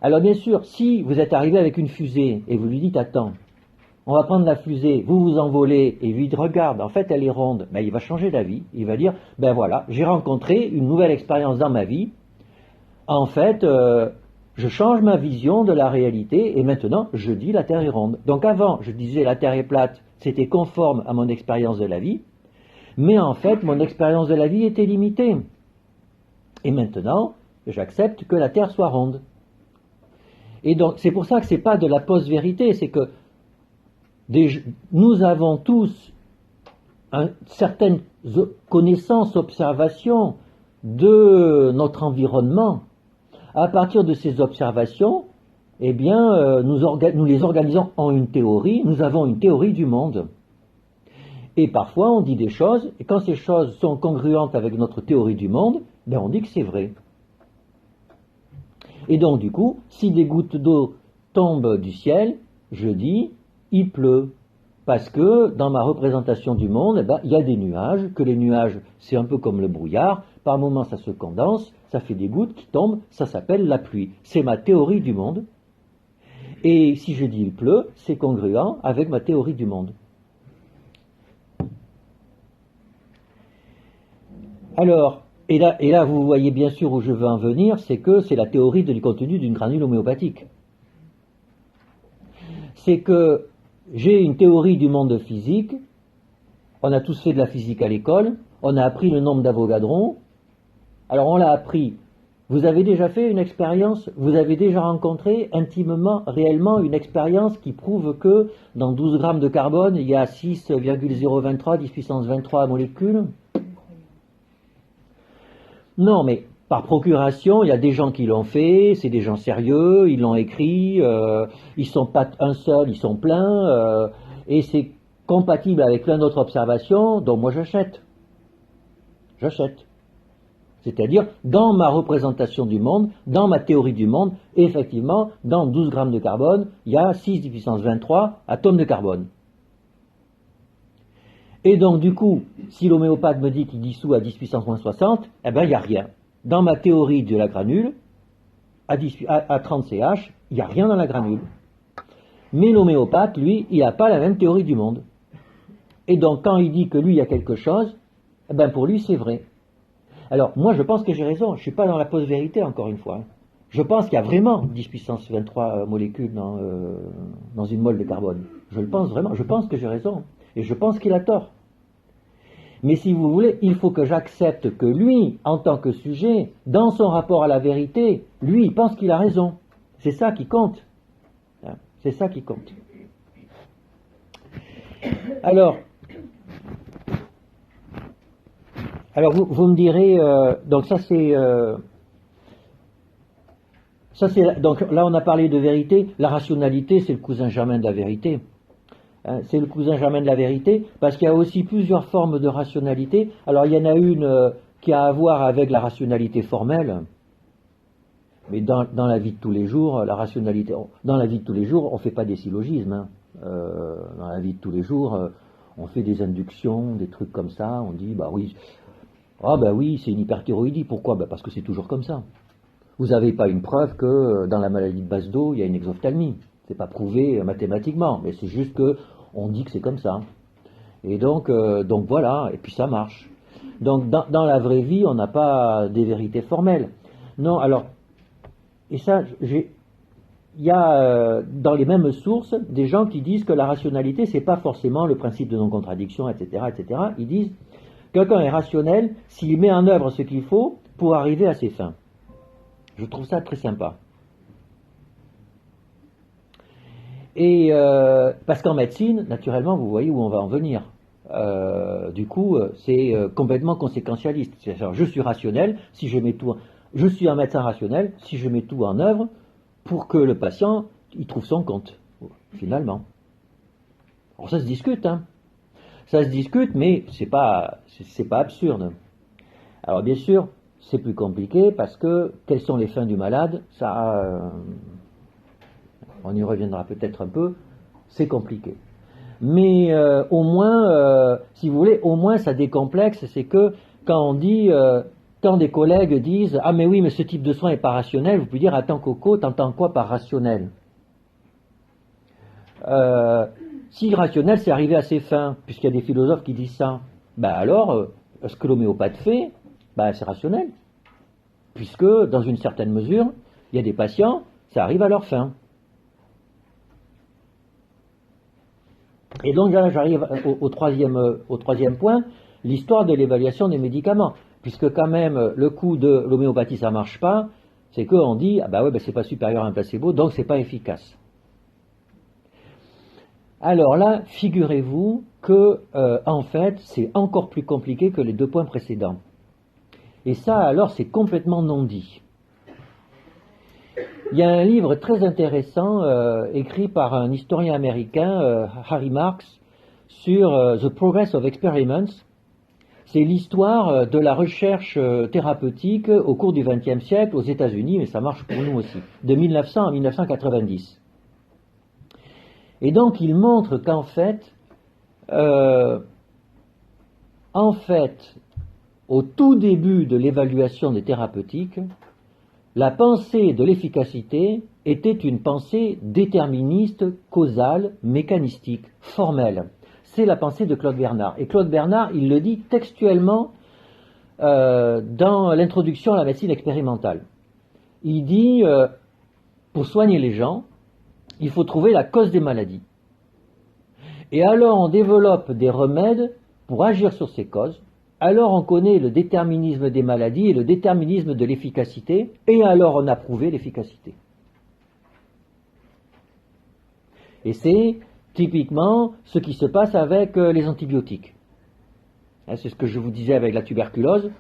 Alors bien sûr, si vous êtes arrivé avec une fusée et vous lui dites attends, on va prendre la fusée, vous vous envolez et lui dites regarde, en fait elle est ronde, ben, il va changer d'avis, il va dire ben voilà, j'ai rencontré une nouvelle expérience dans ma vie, en fait je change ma vision de la réalité et maintenant je dis la Terre est ronde. Donc avant je disais la Terre est plate, c'était conforme à mon expérience de la vie, mais en fait mon expérience de la vie était limitée. Et maintenant j'accepte que la Terre soit ronde. Et donc, c'est pour ça que ce n'est pas de la post-vérité, c'est que nous avons tous certaines connaissances, observations de notre environnement. À partir de ces observations, eh bien, nous les organisons en une théorie, nous avons une théorie du monde. Et parfois, on dit des choses, et quand ces choses sont congruentes avec notre théorie du monde, ben on dit que c'est vrai. Et donc, du coup, si des gouttes d'eau tombent du ciel, je dis, il pleut. Parce que dans ma représentation du monde, eh ben, il y a des nuages, que les nuages, c'est un peu comme le brouillard, par moments ça se condense, ça fait des gouttes qui tombent, ça s'appelle la pluie. C'est ma théorie du monde. Et si je dis il pleut, c'est congruent avec ma théorie du monde. Alors, et là, vous voyez bien sûr où je veux en venir, c'est que c'est la théorie du contenu d'une granule homéopathique. C'est que j'ai une théorie du monde physique, on a tous fait de la physique à l'école, on a appris le nombre d'Avogadro, alors on l'a appris. Vous avez déjà fait une expérience, vous avez déjà rencontré intimement, réellement une expérience qui prouve que dans 12 grammes de carbone, il y a 6,023, 10 puissance 23 molécules? Non, mais par procuration, il y a des gens qui l'ont fait, c'est des gens sérieux, ils l'ont écrit, ils sont pas un seul, ils sont pleins, et c'est compatible avec plein d'autres observations, donc moi j'achète. J'achète. C'est-à-dire, dans ma représentation du monde, dans ma théorie du monde, effectivement, dans 12 grammes de carbone, il y a 6 puissance 23 atomes de carbone. Et donc, du coup, si l'homéopathe me dit qu'il dissout à 10 puissance moins 60, eh ben, il n'y a rien. Dans ma théorie de la granule, à 30 CH, il n'y a rien dans la granule. Mais l'homéopathe, lui, il n'a pas la même théorie du monde. Et donc, quand il dit que lui, il y a quelque chose, eh ben, pour lui, c'est vrai. Alors, moi, je pense que j'ai raison. Je ne suis pas dans la post-vérité, encore une fois. Je pense qu'il y a vraiment 10 puissance 23 molécules dans une mole de carbone. Je le pense vraiment. Je pense que j'ai raison. Et je pense qu'il a tort. Mais si vous voulez, il faut que j'accepte que lui, en tant que sujet, dans son rapport à la vérité, lui, il pense qu'il a raison. C'est ça qui compte. C'est ça qui compte. Alors vous me direz, donc ça c'est... donc là on a parlé de vérité, la rationalité c'est le cousin germain de la vérité. C'est le cousin germain de la vérité, parce qu'il y a aussi plusieurs formes de rationalité. Alors il y en a une qui a à voir avec la rationalité formelle, mais dans la vie de tous les jours, la rationalité, dans la vie de tous les jours, on ne fait pas des syllogismes. Hein. dans la vie de tous les jours, on fait des inductions, des trucs comme ça, on dit, bah oui, ah bah oui, c'est une hyperthyroïdie, pourquoi? Bah parce que c'est toujours comme ça. Vous n'avez pas une preuve que dans la maladie de Basedow, il y a une exophtalmie. C'est pas prouvé mathématiquement, mais c'est juste que on dit que c'est comme ça. Et donc voilà, et puis ça marche. Donc dans la vraie vie, on n'a pas des vérités formelles. Non, alors, et ça, il y a dans les mêmes sources des gens qui disent que la rationalité, c'est pas forcément le principe de non-contradiction, etc., etc. Ils disent quelqu'un est rationnel s'il met en œuvre ce qu'il faut pour arriver à ses fins. Je trouve ça très sympa. Et parce qu'en médecine, naturellement, vous voyez où on va en venir. Du coup, c'est complètement conséquentialiste. C'est-à-dire, je suis rationnel si je mets tout. Je suis un médecin rationnel si je mets tout en œuvre pour que le patient il trouve son compte, finalement. Alors ça se discute, hein. Ça se discute, mais c'est pas absurde. Alors bien sûr, c'est plus compliqué parce que quelles sont les fins du malade, ça, on y reviendra peut-être un peu, c'est compliqué. Mais au moins, si vous voulez, au moins ça décomplexe, c'est que quand on dit, quand des collègues disent, ah mais oui, mais ce type de soin est pas rationnel, vous pouvez dire, attends Coco, t'entends quoi par rationnel? Si rationnel, c'est arriver à ses fins, puisqu'il y a des philosophes qui disent ça, ben alors, ce que l'homéopathe fait, ben c'est rationnel, puisque dans une certaine mesure, il y a des patients, ça arrive à leur fin. Et donc là, j'arrive au troisième point, l'histoire de l'évaluation des médicaments, puisque quand même le coup de l'homéopathie ça marche pas, c'est qu'on dit ah bah ouais, bah c'est pas supérieur à un placebo, donc c'est pas efficace. Alors là, figurez-vous que en fait c'est encore plus compliqué que les deux points précédents. Et ça alors c'est complètement non dit. Il y a un livre très intéressant écrit par un historien américain, Harry Marks, sur The Progress of Experiments. C'est l'histoire de la recherche thérapeutique au cours du XXe siècle aux États-Unis, mais ça marche pour nous aussi, de 1900 à 1990. Et donc il montre qu'en fait, au tout début de l'évaluation des thérapeutiques, la pensée de l'efficacité était une pensée déterministe, causale, mécanistique, formelle. C'est la pensée de Claude Bernard. Et Claude Bernard, il le dit textuellement dans l'introduction à la médecine expérimentale. Il dit, pour soigner les gens, il faut trouver la cause des maladies. Et alors on développe des remèdes pour agir sur ces causes. Alors on connaît le déterminisme des maladies et le déterminisme de l'efficacité, et alors on a prouvé l'efficacité. Et c'est typiquement ce qui se passe avec les antibiotiques. C'est ce que je vous disais avec la tuberculose.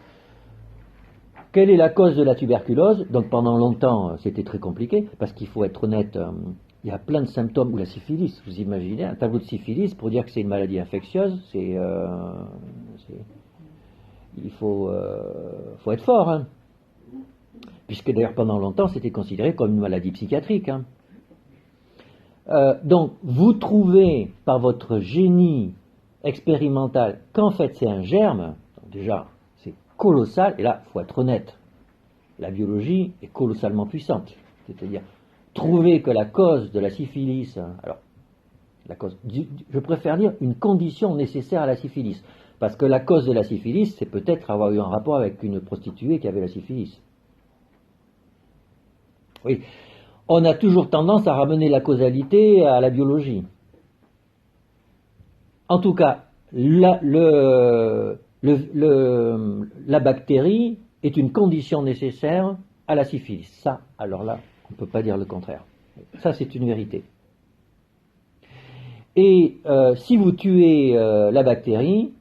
Quelle est la cause de la tuberculose? Donc pendant longtemps c'était très compliqué, parce qu'il faut être honnête, il y a plein de symptômes, ou la syphilis, vous imaginez, un tableau de syphilis, pour dire que c'est une maladie infectieuse, il faut être fort, hein. Puisque d'ailleurs pendant longtemps c'était considéré comme une maladie psychiatrique. Hein. Donc vous trouvez par votre génie expérimental qu'en fait c'est un germe, déjà c'est colossal, et là il faut être honnête, la biologie est colossalement puissante, c'est-à-dire trouver que la cause de la syphilis, alors la cause, je préfère dire une condition nécessaire à la syphilis. Parce que la cause de la syphilis, c'est peut-être avoir eu un rapport avec une prostituée qui avait la syphilis. Oui, on a toujours tendance à ramener la causalité à la biologie. En tout cas, la bactérie est une condition nécessaire à la syphilis. Ça, alors là, on ne peut pas dire le contraire. Ça, c'est une vérité. Et si vous tuez la bactérie,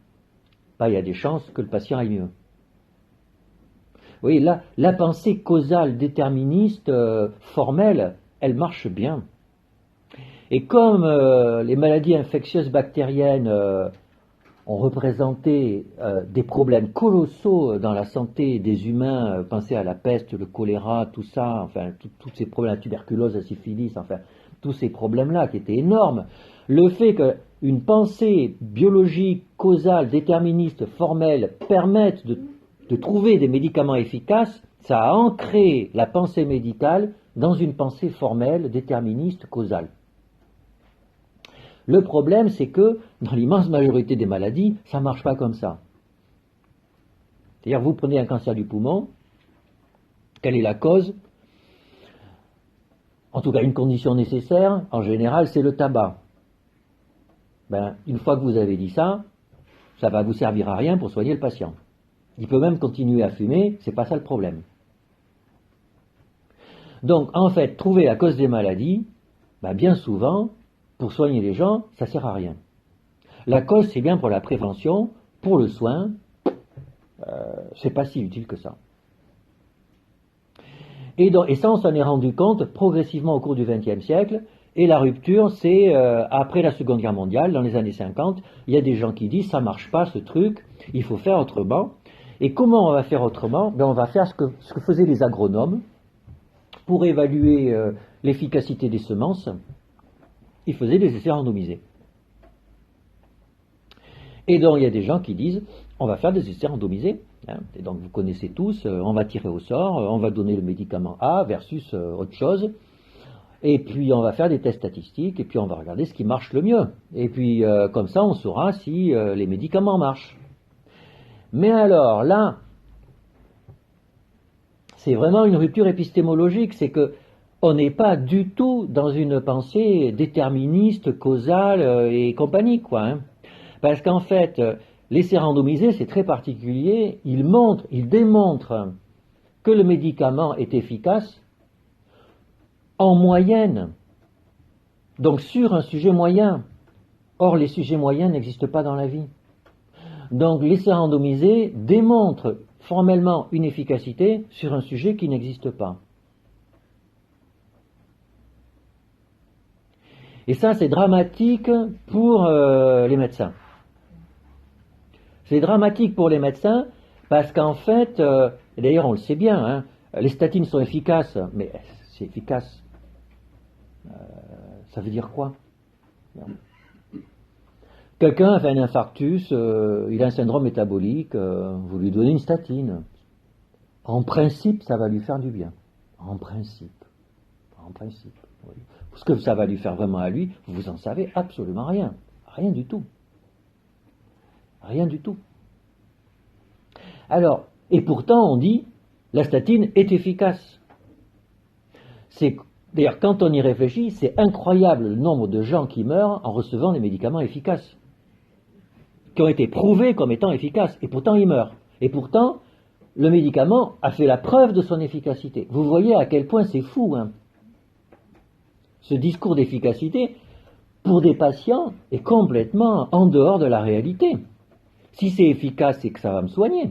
il y a des chances que le patient aille mieux. Vous voyez, là, la pensée causale déterministe, formelle, elle marche bien. Et comme les maladies infectieuses bactériennes ont représenté des problèmes colossaux dans la santé des humains, pensez à la peste, le choléra, tout ça, enfin, tous ces problèmes, la tuberculose, la syphilis, enfin, tous ces problèmes-là qui étaient énormes. Le fait qu'une pensée biologique, causale, déterministe, formelle permette de trouver des médicaments efficaces, ça a ancré la pensée médicale dans une pensée formelle, déterministe, causale. Le problème, c'est que dans l'immense majorité des maladies, ça ne marche pas comme ça. C'est-à-dire, vous prenez un cancer du poumon, quelle est la cause? En tout cas, une condition nécessaire, en général, c'est le tabac. Une fois que vous avez dit ça va vous servir à rien pour soigner le patient. Il peut même continuer à fumer, c'est pas ça le problème. Donc, en fait, trouver la cause des maladies, bien souvent, pour soigner les gens, ça sert à rien. La cause, c'est bien pour la prévention, pour le soin, c'est pas si utile que ça. Et ça, on s'en est rendu compte progressivement au cours du XXe siècle, et la rupture, c'est après la Seconde Guerre mondiale, dans les années 50, il y a des gens qui disent, ça marche pas ce truc, il faut faire autrement. Et comment on va faire autrement? On va faire ce que faisaient les agronomes pour évaluer l'efficacité des semences. Ils faisaient des essais randomisés. Et donc, il y a des gens qui disent, on va faire des essais randomisés. Et donc, vous connaissez tous, on va tirer au sort, on va donner le médicament A versus autre chose. Et puis, on va faire des tests statistiques, et puis on va regarder ce qui marche le mieux. Et puis, comme ça, on saura si les médicaments marchent. Mais alors, là, c'est vraiment une rupture épistémologique, c'est que on n'est pas du tout dans une pensée déterministe, causale et compagnie, quoi. Parce qu'en fait, l'essai randomisé, c'est très particulier, il démontre que le médicament est efficace en moyenne, donc sur un sujet moyen. Or, les sujets moyens n'existent pas dans la vie. Donc, l'essai randomisé démontre formellement une efficacité sur un sujet qui n'existe pas. Et ça, c'est dramatique pour les médecins. C'est dramatique pour les médecins parce qu'en fait, et d'ailleurs on le sait bien, les statines sont efficaces, mais c'est efficace. Ça veut dire quoi? Quelqu'un a fait un infarctus, il a un syndrome métabolique, vous lui donnez une statine. En principe, ça va lui faire du bien. En principe. Oui. Ce que ça va lui faire vraiment à lui, vous en savez absolument rien. Rien du tout. Rien du tout. Alors, et pourtant on dit, la statine est efficace. D'ailleurs, quand on y réfléchit, c'est incroyable le nombre de gens qui meurent en recevant des médicaments efficaces, qui ont été prouvés comme étant efficaces, et pourtant ils meurent. Et pourtant, le médicament a fait la preuve de son efficacité. Vous voyez à quel point c'est fou, Ce discours d'efficacité, pour des patients, est complètement en dehors de la réalité. Si c'est efficace, c'est que ça va me soigner.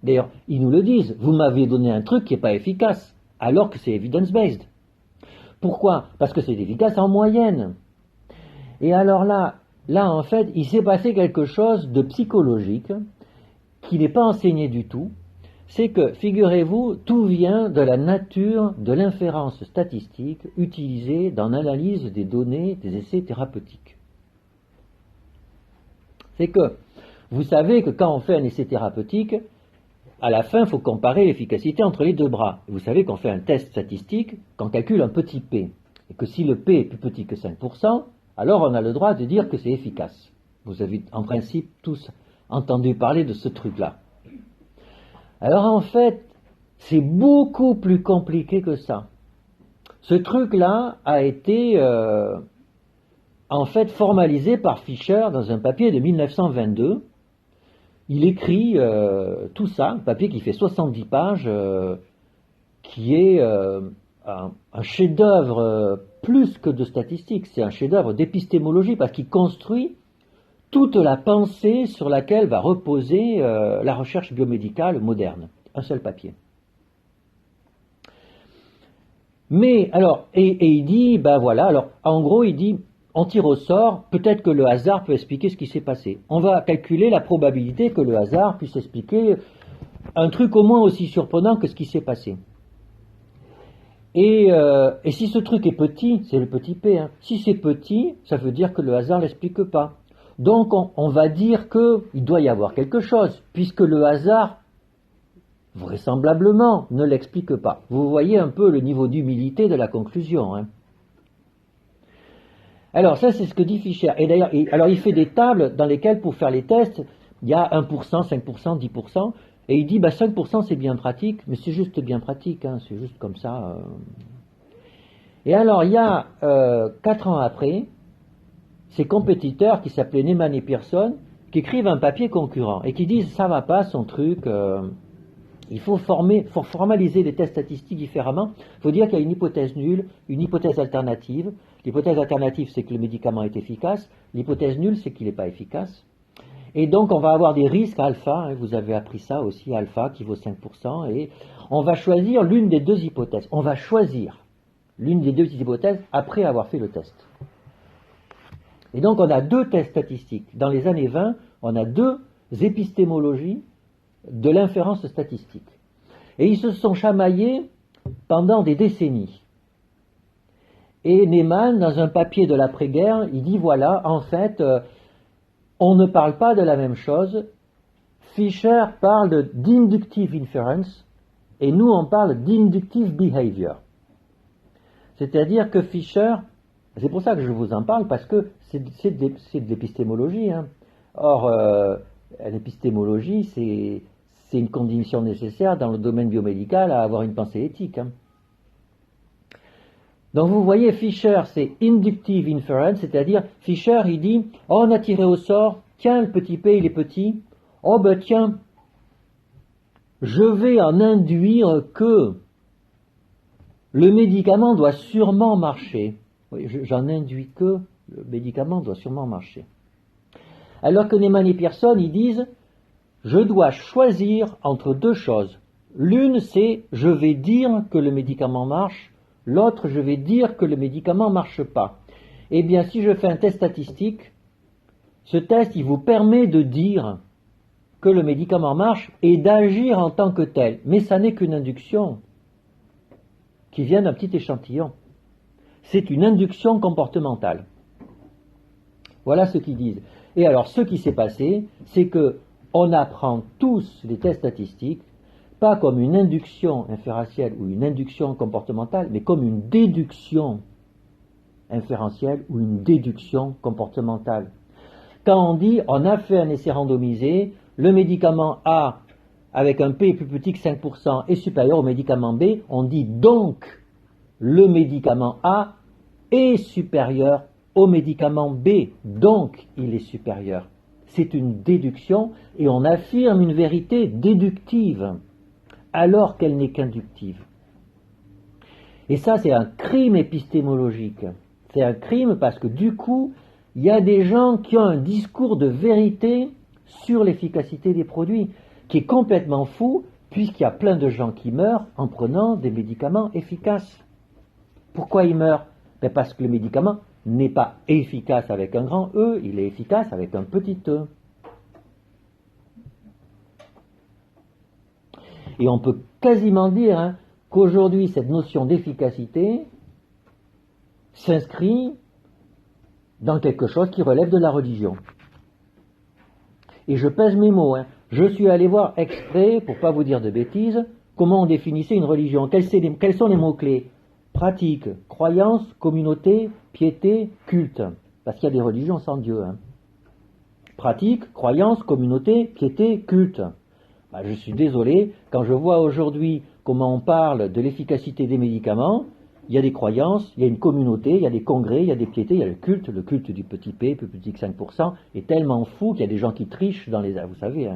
D'ailleurs, ils nous le disent, vous m'avez donné un truc qui n'est pas efficace, alors que c'est evidence-based. Pourquoi? Parce que c'est efficace en moyenne. Et alors là, en fait, il s'est passé quelque chose de psychologique qui n'est pas enseigné du tout. C'est que, figurez-vous, tout vient de la nature de l'inférence statistique utilisée dans l'analyse des données des essais thérapeutiques. C'est que, vous savez que quand on fait un essai thérapeutique, à la fin, il faut comparer l'efficacité entre les deux bras. Et vous savez qu'on fait un test statistique, qu'on calcule un petit p. Et que si le p est plus petit que 5%, alors on a le droit de dire que c'est efficace. Vous avez en principe tous entendu parler de ce truc-là. Alors en fait, c'est beaucoup plus compliqué que ça. Ce truc-là a été en fait formalisé par Fischer dans un papier de 1922. Il écrit tout ça, un papier qui fait 70 pages, qui est un chef-d'œuvre plus que de statistiques, c'est un chef-d'œuvre d'épistémologie parce qu'il construit toute la pensée sur laquelle va reposer la recherche biomédicale moderne. Un seul papier. Mais alors, et il dit, voilà, alors en gros il dit, on tire au sort, peut-être que le hasard peut expliquer ce qui s'est passé. On va calculer la probabilité que le hasard puisse expliquer un truc au moins aussi surprenant que ce qui s'est passé. Et si ce truc est petit, c'est le petit p, hein. Si c'est petit, ça veut dire que le hasard ne l'explique pas. Donc on va dire qu'il doit y avoir quelque chose, puisque le hasard, vraisemblablement, ne l'explique pas. Vous voyez un peu le niveau d'humilité de la conclusion, hein. Alors ça c'est ce que dit Fischer. Et d'ailleurs, alors il fait des tables dans lesquelles pour faire les tests, il y a 1%, 5%, 10%, et il dit 5% c'est bien pratique, mais c'est juste bien pratique, hein, c'est juste comme ça. Et alors il y a 4 ans après, ces compétiteurs qui s'appelaient Neyman et Pearson, qui écrivent un papier concurrent et qui disent ça va pas son truc, il faut formaliser les tests statistiques différemment. Il faut dire qu'il y a une hypothèse nulle, une hypothèse alternative. L'hypothèse alternative, c'est que le médicament est efficace. L'hypothèse nulle, c'est qu'il n'est pas efficace. Et donc, on va avoir des risques alpha. Hein, vous avez appris ça aussi, alpha qui vaut 5%. Et on va choisir l'une des deux hypothèses. On va choisir l'une des deux hypothèses après avoir fait le test. Et donc, on a deux tests statistiques. Dans les années 20, on a deux épistémologies de l'inférence statistique. Et ils se sont chamaillés pendant des décennies. Et Neyman, dans un papier de l'après-guerre, il dit voilà, en fait, on ne parle pas de la même chose. Fischer parle d'inductive inference et nous on parle d'inductive behavior. C'est-à-dire que Fischer, c'est pour ça que je vous en parle, parce que c'est de l'épistémologie. Hein. Or, l'épistémologie, c'est une condition nécessaire dans le domaine biomédical à avoir une pensée éthique. Hein. Donc vous voyez, Fischer, c'est inductive inference, c'est-à-dire, Fischer, il dit, oh, on a tiré au sort, tiens, le petit p, il est petit, oh ben tiens, je vais en induire que le médicament doit sûrement marcher. Oui, j'en induis que le médicament doit sûrement marcher. Alors que Neyman et Pearson, ils disent, je dois choisir entre deux choses. L'une, c'est, je vais dire que le médicament marche. L'autre, je vais dire que le médicament ne marche pas. Eh bien, si je fais un test statistique, ce test, il vous permet de dire que le médicament marche et d'agir en tant que tel. Mais ça n'est qu'une induction qui vient d'un petit échantillon. C'est une induction comportementale. Voilà ce qu'ils disent. Et alors, ce qui s'est passé, c'est que on apprend tous les tests statistiques pas comme une induction inférentielle ou une induction comportementale, mais comme une déduction inférentielle ou une déduction comportementale. Quand on dit, on a fait un essai randomisé, le médicament A, avec un P plus petit que 5%, est supérieur au médicament B, on dit donc, le médicament A est supérieur au médicament B, donc il est supérieur. C'est une déduction et on affirme une vérité déductive, alors qu'elle n'est qu'inductive. Et ça, c'est un crime épistémologique. C'est un crime parce que du coup, il y a des gens qui ont un discours de vérité sur l'efficacité des produits, qui est complètement fou, puisqu'il y a plein de gens qui meurent en prenant des médicaments efficaces. Pourquoi ils meurent? Parce que le médicament n'est pas efficace avec un grand E, il est efficace avec un petit E. Et on peut quasiment dire qu'aujourd'hui, cette notion d'efficacité s'inscrit dans quelque chose qui relève de la religion. Et je pèse mes mots. Je suis allé voir exprès, pour ne pas vous dire de bêtises, comment on définissait une religion. Quels sont les mots-clés? Pratique, croyance, communauté, piété, culte. Parce qu'il y a des religions sans Dieu. Pratique, croyance, communauté, piété, culte. Je suis désolé, quand je vois aujourd'hui comment on parle de l'efficacité des médicaments, il y a des croyances, il y a une communauté, il y a des congrès, il y a des piétés, il y a le culte du petit p, plus petit que 5%, est tellement fou qu'il y a des gens qui trichent dans les... Vous savez,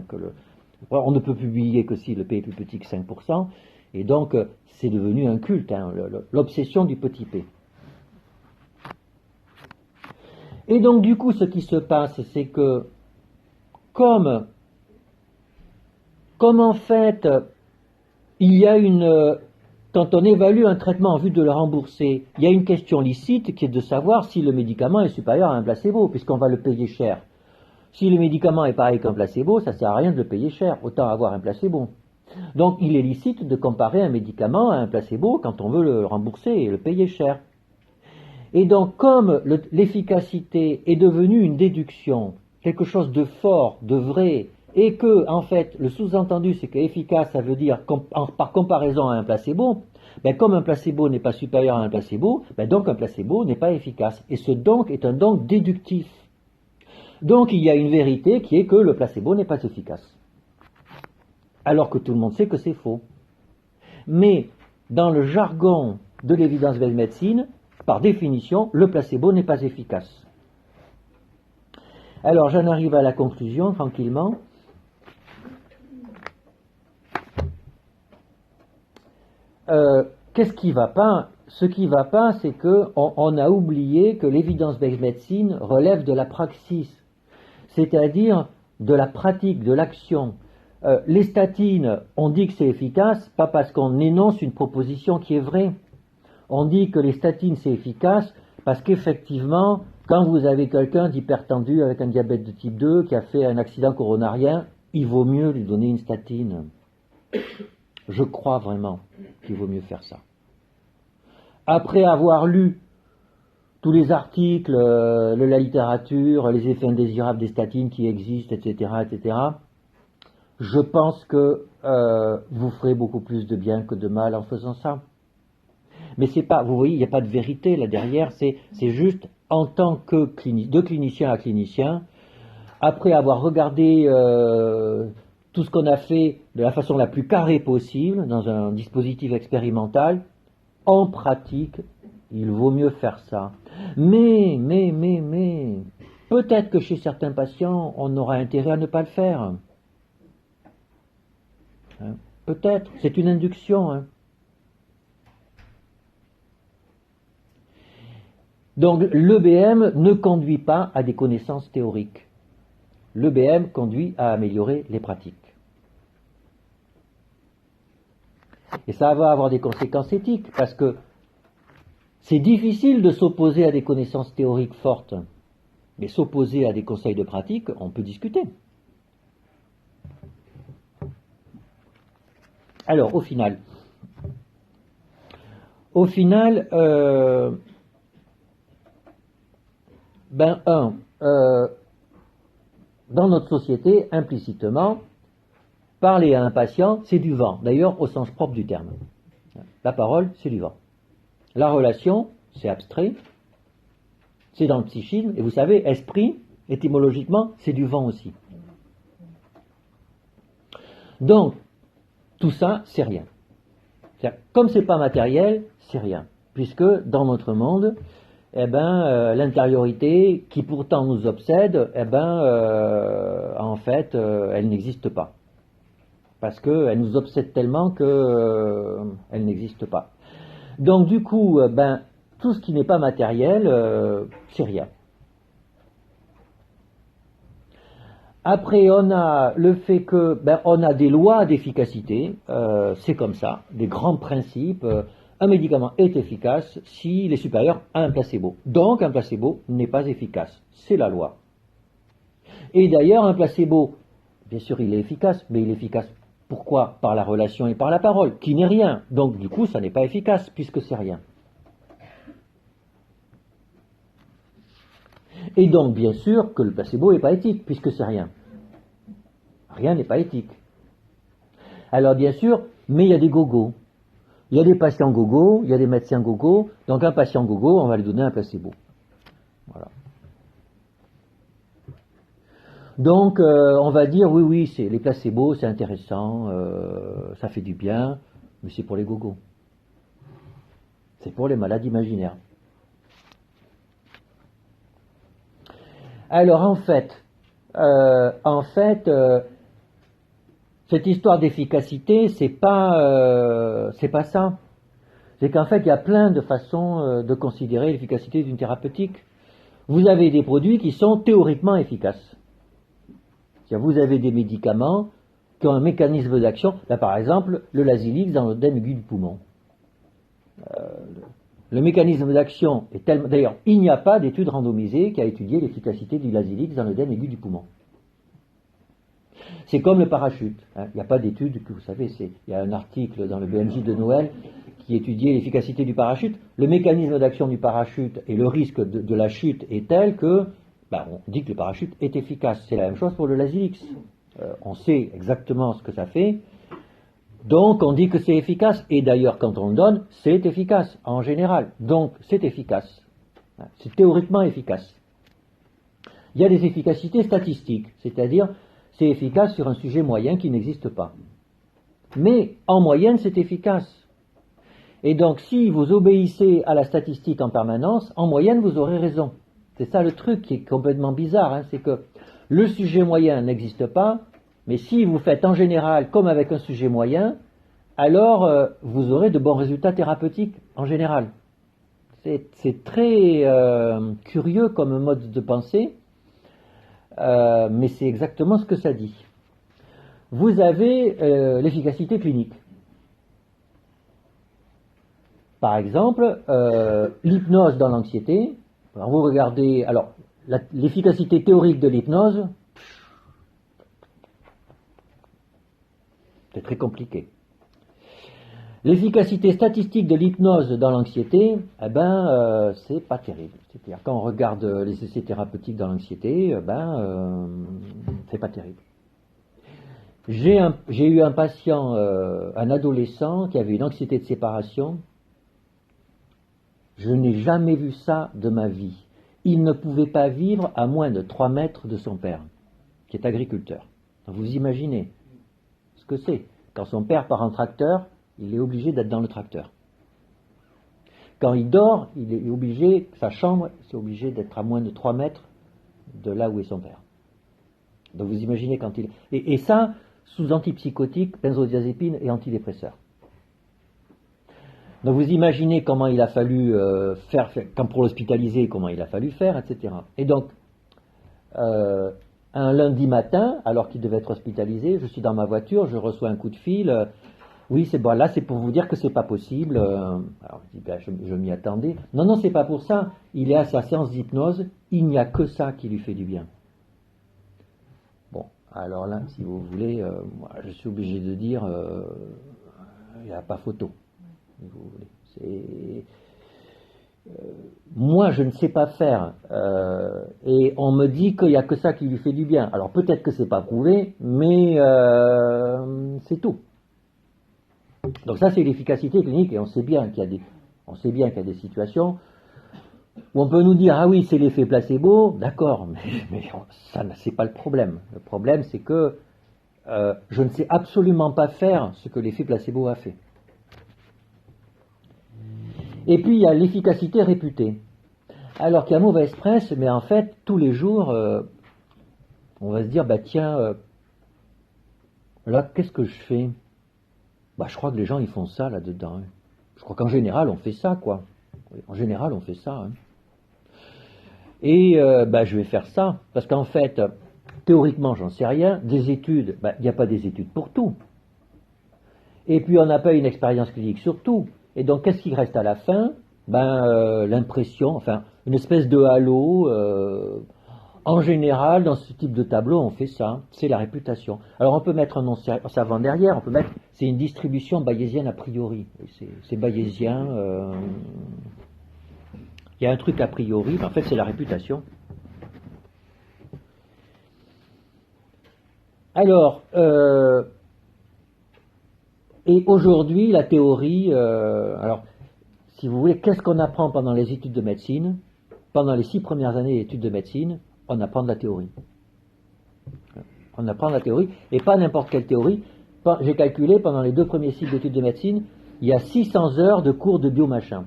on ne peut publier que si le p est plus petit que 5%, et donc c'est devenu un culte, l'obsession du petit p. Et donc du coup, ce qui se passe, c'est que, comme en fait, il y a quand on évalue un traitement en vue de le rembourser, il y a une question licite qui est de savoir si le médicament est supérieur à un placebo, puisqu'on va le payer cher. Si le médicament est pareil qu'un placebo, ça ne sert à rien de le payer cher, autant avoir un placebo. Donc il est licite de comparer un médicament à un placebo quand on veut le rembourser et le payer cher. Et donc comme l'efficacité est devenue une déduction, quelque chose de fort, de vrai, et que en fait le sous-entendu c'est qu'efficace ça veut dire par comparaison à un placebo, ben, comme un placebo n'est pas supérieur à un placebo, ben, donc un placebo n'est pas efficace. Et ce donc est un donc déductif. Donc il y a une vérité qui est que le placebo n'est pas efficace. Alors que tout le monde sait que c'est faux. Mais dans le jargon de l'évidence-based médecine, par définition, le placebo n'est pas efficace. Alors j'en arrive à la conclusion tranquillement. Qu'est-ce qui ne va pas? Ce qui ne va pas, c'est qu'on a oublié que l'évidence-based médecine relève de la praxis, c'est-à-dire de la pratique, de l'action. Les statines, on dit que c'est efficace, pas parce qu'on énonce une proposition qui est vraie. On dit que les statines c'est efficace parce qu'effectivement, quand vous avez quelqu'un d'hypertendu avec un diabète de type 2 qui a fait un accident coronarien, il vaut mieux lui donner une statine. Je crois vraiment qu'il vaut mieux faire ça. Après avoir lu tous les articles de la littérature, les effets indésirables des statines qui existent, etc., etc., je pense que vous ferez beaucoup plus de bien que de mal en faisant ça. Mais c'est pas, vous voyez, il n'y a pas de vérité là derrière, c'est juste en tant que de clinicien à clinicien, après avoir regardé tout ce qu'on a fait de la façon la plus carrée possible, dans un dispositif expérimental, en pratique, il vaut mieux faire ça. Mais, peut-être que chez certains patients, on aura intérêt à ne pas le faire. Hein, peut-être, c'est une induction. Hein. Donc l'EBM ne conduit pas à des connaissances théoriques. L'EBM conduit à améliorer les pratiques. Et ça va avoir des conséquences éthiques, parce que c'est difficile de s'opposer à des connaissances théoriques fortes, mais s'opposer à des conseils de pratique, on peut discuter. Alors, au final, dans notre société, implicitement, parler à un patient, c'est du vent. D'ailleurs, au sens propre du terme. La parole, c'est du vent. La relation, c'est abstrait, c'est dans le psychisme, et vous savez, esprit, étymologiquement, c'est du vent aussi. Donc, tout ça, c'est rien. Comme c'est pas matériel, c'est rien. Puisque, dans notre monde, l'intériorité, qui pourtant nous obsède, en fait, elle n'existe pas. Parce qu'elle nous obsède tellement qu'elle n'existe pas. Donc du coup, tout ce qui n'est pas matériel, c'est rien. Après, on a le fait que, on a des lois d'efficacité, c'est comme ça, des grands principes. Un médicament est efficace s'il est supérieur à un placebo. Donc un placebo n'est pas efficace. C'est la loi. Et d'ailleurs, un placebo, bien sûr, il est efficace, mais il est efficace. Pourquoi? Par la relation et par la parole, qui n'est rien. Donc du coup, ça n'est pas efficace, puisque c'est rien. Et donc, bien sûr, que le placebo n'est pas éthique, puisque c'est rien. Rien n'est pas éthique. Alors, bien sûr, mais il y a des gogos. Il y a des patients gogos, il y a des médecins gogos. Donc, un patient gogo, on va lui donner un placebo. Voilà. Donc, on va dire, oui, les placebos, c'est intéressant, ça fait du bien, mais c'est pour les gogos. C'est pour les malades imaginaires. Alors, en fait, cette histoire d'efficacité, c'est pas ça. C'est qu'en fait, il y a plein de façons de considérer l'efficacité d'une thérapeutique. Vous avez des produits qui sont théoriquement efficaces. Vous avez des médicaments qui ont un mécanisme d'action. Là, par exemple, le Lasix dans l'œdème aigu du poumon. Le mécanisme d'action est tellement... D'ailleurs, il n'y a pas d'étude randomisée qui a étudié l'efficacité du Lasix dans l'œdème aigu du poumon. C'est comme le parachute. Hein. Il n'y a pas d'étude, que vous savez, il y a un article dans le BMJ de Noël qui étudiait l'efficacité du parachute. Le mécanisme d'action du parachute et le risque de la chute est tel que, on dit que le parachute est efficace. C'est la même chose pour le Lasix. On sait exactement ce que ça fait. Donc on dit que c'est efficace. Et d'ailleurs, quand on le donne, c'est efficace, en général. Donc c'est efficace. C'est théoriquement efficace. Il y a des efficacités statistiques, c'est-à-dire c'est efficace sur un sujet moyen qui n'existe pas. Mais en moyenne, c'est efficace. Et donc, si vous obéissez à la statistique en permanence, en moyenne, vous aurez raison. C'est ça le truc qui est complètement bizarre, hein, c'est que le sujet moyen n'existe pas, mais si vous faites en général comme avec un sujet moyen, alors vous aurez de bons résultats thérapeutiques en général. C'est très curieux comme mode de pensée, mais c'est exactement ce que ça dit. Vous avez l'efficacité clinique. Par exemple, l'hypnose dans l'anxiété. Alors vous regardez, alors l'efficacité théorique de l'hypnose, c'est très compliqué. L'efficacité statistique de l'hypnose dans l'anxiété, c'est pas terrible. C'est-à-dire quand on regarde les essais thérapeutiques dans l'anxiété, c'est pas terrible. J'ai eu un patient, un adolescent qui avait une anxiété de séparation. Je n'ai jamais vu ça de ma vie. Il ne pouvait pas vivre à moins de 3 mètres de son père, qui est agriculteur. Donc vous imaginez ce que c'est. Quand son père part en tracteur, il est obligé d'être dans le tracteur. Quand il dort, il est obligé, sa chambre, c'est obligé d'être à moins de 3 mètres de là où est son père. Donc vous imaginez quand il... Et ça, sous antipsychotiques, benzodiazépines et antidépresseurs. Donc vous imaginez comment il a fallu faire, quand pour l'hospitaliser, comment il a fallu faire, etc. Et donc, un lundi matin, alors qu'il devait être hospitalisé, je suis dans ma voiture, je reçois un coup de fil. Oui, c'est bon, là c'est pour vous dire que c'est pas possible. Alors je dis, je m'y attendais. Non, c'est pas pour ça. Il est à sa séance d'hypnose, il n'y a que ça qui lui fait du bien. Bon, alors là, si vous voulez, moi, je suis obligé de dire, il n'y a pas photo. Si vous voulez. Moi, je ne sais pas faire, et on me dit qu'il n'y a que ça qui lui fait du bien. Alors peut-être que c'est pas prouvé, mais c'est tout. Donc ça, c'est l'efficacité clinique, et on sait bien qu'il y a des situations où on peut nous dire ah oui, c'est l'effet placebo, d'accord, mais ça, c'est pas le problème. Le problème, c'est que je ne sais absolument pas faire ce que l'effet placebo a fait. Et puis il y a l'efficacité réputée. Alors qu'il y a mauvaise presse, mais en fait, tous les jours, on va se dire, tiens, là, qu'est-ce que je fais ? Je crois que les gens, ils font ça là-dedans. Hein. Je crois qu'en général, on fait ça, quoi. En général, on fait ça. Hein. Et je vais faire ça, parce qu'en fait, théoriquement, j'en sais rien. Des études, il n'y a pas des études pour tout. Et puis, on n'a pas une expérience clinique sur tout. Et donc, qu'est-ce qui reste à la fin ? L'impression, enfin, une espèce de halo. En général, dans ce type de tableau, on fait ça. C'est la réputation. Alors, on peut mettre un nom savant derrière. On peut mettre, c'est une distribution bayésienne a priori. C'est bayésien. Il y a un truc a priori. En fait, c'est la réputation. Alors, et aujourd'hui, la théorie, alors, si vous voulez, qu'est-ce qu'on apprend pendant les études de médecine ? Pendant les 6 premières années d'études de médecine, on apprend de la théorie. On apprend de la théorie, et pas n'importe quelle théorie. J'ai calculé, pendant les 2 premiers cycles d'études de médecine, il y a 600 heures de cours de biomachin.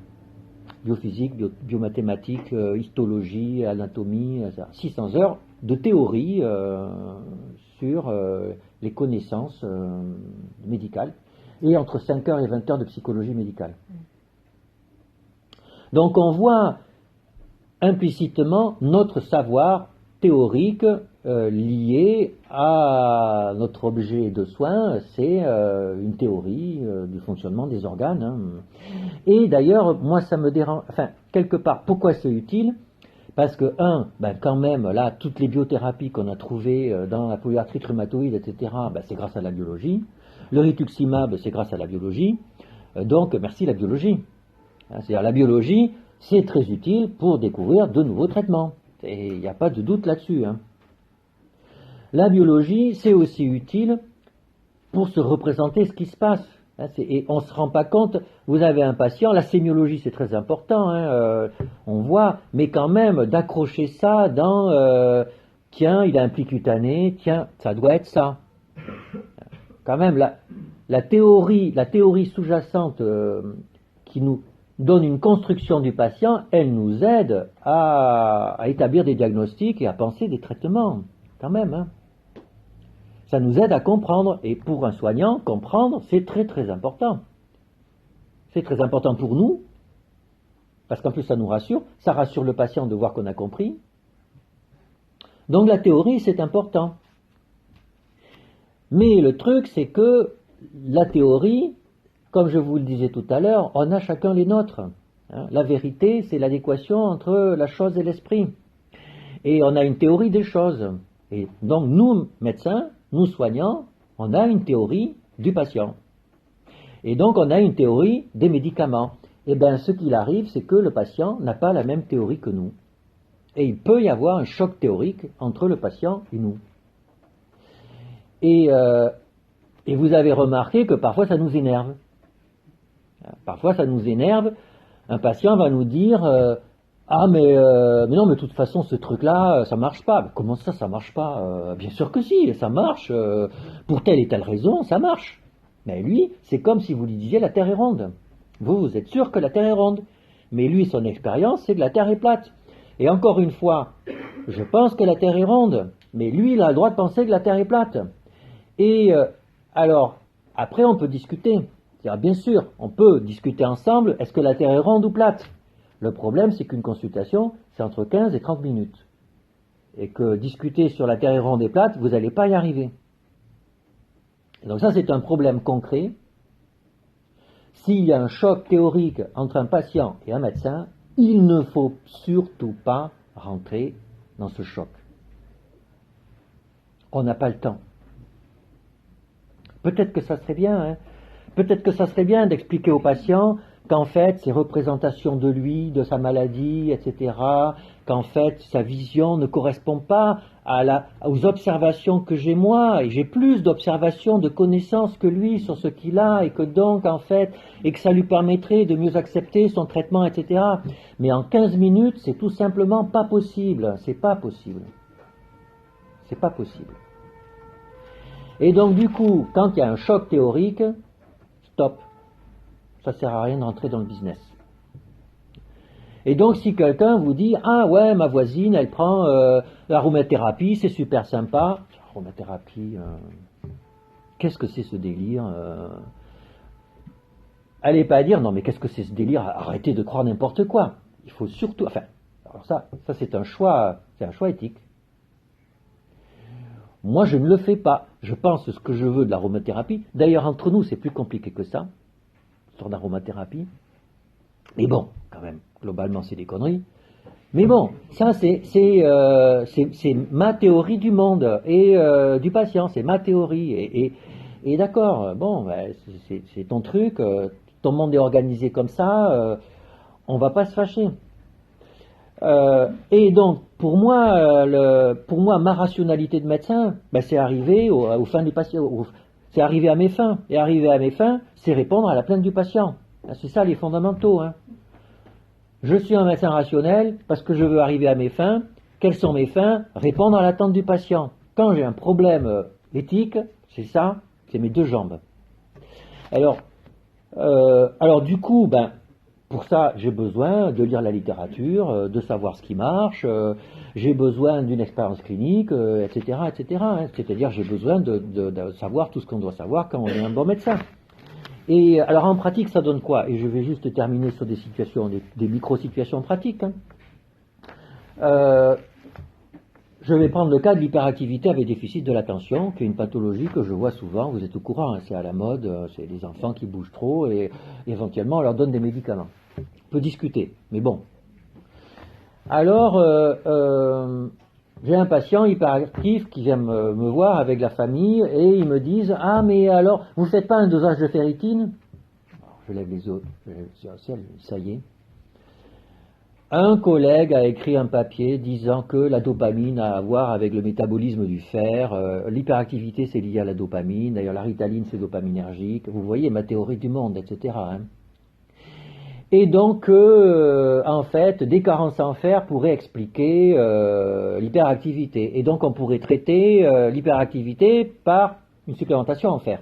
Biophysique, biomathématiques, histologie, anatomie, 600 heures de théorie sur les connaissances médicales, et entre 5 heures et 20 heures de psychologie médicale. Donc on voit implicitement notre savoir théorique lié à notre objet de soin, c'est une théorie du fonctionnement des organes. Hein. Et d'ailleurs, moi ça me dérange, enfin, quelque part, pourquoi c'est utile ? Parce que, quand même, là, toutes les biothérapies qu'on a trouvées dans la polyarthrite rhumatoïde, etc., c'est grâce à la biologie. Le rituximab, c'est grâce à la biologie. Donc, merci la biologie. C'est-à-dire, la biologie, c'est très utile pour découvrir de nouveaux traitements. Et il n'y a pas de doute là-dessus. La biologie, c'est aussi utile pour se représenter ce qui se passe. Et on ne se rend pas compte, vous avez un patient, la sémiologie c'est très important, on voit, mais quand même d'accrocher ça dans tiens, il a un pli cutané, tiens, ça doit être ça. Quand même, la théorie sous-jacente qui nous donne une construction du patient, elle nous aide à établir des diagnostics et à penser des traitements, quand même. Ça nous aide à comprendre, et pour un soignant, comprendre, c'est très très important. C'est très important pour nous, parce qu'en plus ça nous rassure, ça rassure le patient de voir qu'on a compris. Donc la théorie, c'est important. Mais le truc, c'est que la théorie, comme je vous le disais tout à l'heure, on a chacun les nôtres. La vérité, c'est l'adéquation entre la chose et l'esprit. Et on a une théorie des choses. Et donc nous, médecins, nous soignants, on a une théorie du patient. Et donc on a une théorie des médicaments. Et bien ce qu'il arrive, c'est que le patient n'a pas la même théorie que nous. Et il peut y avoir un choc théorique entre le patient et nous. Et vous avez remarqué que parfois ça nous énerve. Parfois ça nous énerve. Un patient va nous dire mais non, mais de toute façon, ce truc-là, ça marche pas. Comment ça marche pas? Bien sûr que si, ça marche. Pour telle et telle raison, ça marche. Mais lui, c'est comme si vous lui disiez la Terre est ronde. Vous êtes sûr que la Terre est ronde. Mais lui, son expérience, c'est que la Terre est plate. Et encore une fois, je pense que la Terre est ronde. Mais lui, il a le droit de penser que la Terre est plate. Et alors, après, on peut discuter. Bien sûr, on peut discuter ensemble, est-ce que la Terre est ronde ou plate? Le problème, c'est qu'une consultation, c'est entre 15 et 30 minutes. Et que discuter sur la Terre est ronde et plate, vous n'allez pas y arriver. Et donc ça, c'est un problème concret. S'il y a un choc théorique entre un patient et un médecin, il ne faut surtout pas rentrer dans ce choc. On n'a pas le temps. Peut-être que ça serait bien, peut-être que ça serait bien d'expliquer au patient qu'en fait, ses représentations de lui, de sa maladie, etc., qu'en fait, sa vision ne correspond pas aux observations que j'ai moi, et j'ai plus d'observations, de connaissances que lui sur ce qu'il a, et que donc, en fait, et que ça lui permettrait de mieux accepter son traitement, etc. Mais en 15 minutes, c'est tout simplement pas possible. C'est pas possible. C'est pas possible. Et donc, du coup, quand il y a un choc théorique, stop. Ça sert à rien d'entrer dans le business. Et donc, si quelqu'un vous dit « Ah ouais, ma voisine, elle prend l'aromathérapie, c'est super sympa. » Aromathérapie, qu'est-ce que c'est ce délire Allez pas dire « Non, mais qu'est-ce que c'est ce délire? Arrêtez de croire n'importe quoi. » Il faut surtout... Enfin, alors ça c'est un choix éthique. Moi, je ne le fais pas. Je pense ce que je veux de l'aromathérapie. D'ailleurs, entre nous, c'est plus compliqué que ça. Sur d'aromathérapie. Mais bon, quand même, globalement, c'est des conneries. Mais bon, ça, c'est ma théorie du monde et du patient, c'est ma théorie. Et d'accord, bon, c'est ton truc, ton monde est organisé comme ça, on va pas se fâcher. Et donc, pour moi, ma rationalité de médecin, c'est arriver aux fins des patients. C'est arriver à mes fins. Et arriver à mes fins, c'est répondre à la plainte du patient. C'est ça les fondamentaux. Je suis un médecin rationnel parce que je veux arriver à mes fins. Quelles sont mes fins? Répondre à l'attente du patient. Quand j'ai un problème éthique, c'est ça, c'est mes deux jambes. Alors du coup, pour ça, j'ai besoin de lire la littérature, de savoir ce qui marche, j'ai besoin d'une expérience clinique, etc., etc. C'est-à-dire, j'ai besoin de savoir tout ce qu'on doit savoir quand on est un bon médecin. Et alors, en pratique, ça donne quoi? Et je vais juste terminer sur des situations, des micro-situations pratiques. Je vais prendre le cas de l'hyperactivité avec déficit de l'attention, qui est une pathologie que je vois souvent, vous êtes au courant, c'est à la mode, c'est des enfants qui bougent trop et éventuellement on leur donne des médicaments. On peut discuter, mais bon. Alors, j'ai un patient hyperactif qui vient me voir avec la famille et ils me disent « Ah, mais alors, vous ne faites pas un dosage de ferritine ?» Je lève les yeux au ciel, ça y est. Un collègue a écrit un papier disant que la dopamine a à voir avec le métabolisme du fer, l'hyperactivité c'est lié à la dopamine, d'ailleurs la ritaline c'est dopaminergique, vous voyez ma théorie du monde, etc. Hein. Et donc, en fait, des carences en fer pourraient expliquer l'hyperactivité. Et donc, on pourrait traiter l'hyperactivité par une supplémentation en fer.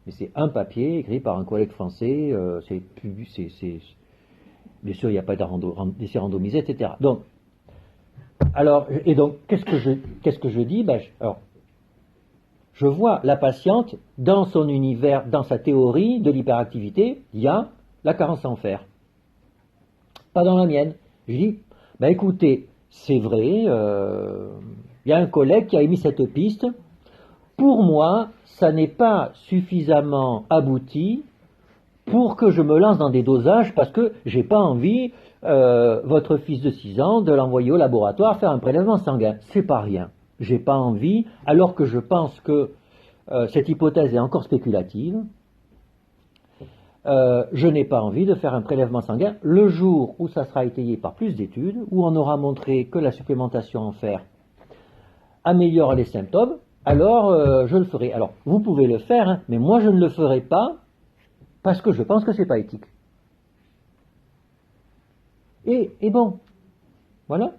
Mais c'est un papier écrit par un collègue français, bien sûr, il n'y a pas d'essai randomisé, etc. Donc, qu'est-ce que je dis je vois la patiente dans son univers, dans sa théorie de l'hyperactivité, il y a la carence en fer. Pas dans la mienne. Je dis, écoutez, c'est vrai, il y a un collègue qui a émis cette piste. Pour moi, ça n'est pas suffisamment abouti pour que je me lance dans des dosages parce que j'ai pas envie, votre fils de 6 ans, de l'envoyer au laboratoire faire un prélèvement sanguin. C'est pas rien. J'ai pas envie, alors que je pense que cette hypothèse est encore spéculative. Je n'ai pas envie de faire un prélèvement sanguin le jour où ça sera étayé par plus d'études, où on aura montré que la supplémentation en fer améliore les symptômes, alors je le ferai. Alors, vous pouvez le faire, hein, mais moi je ne le ferai pas parce que je pense que c'est pas éthique. Et bon, voilà.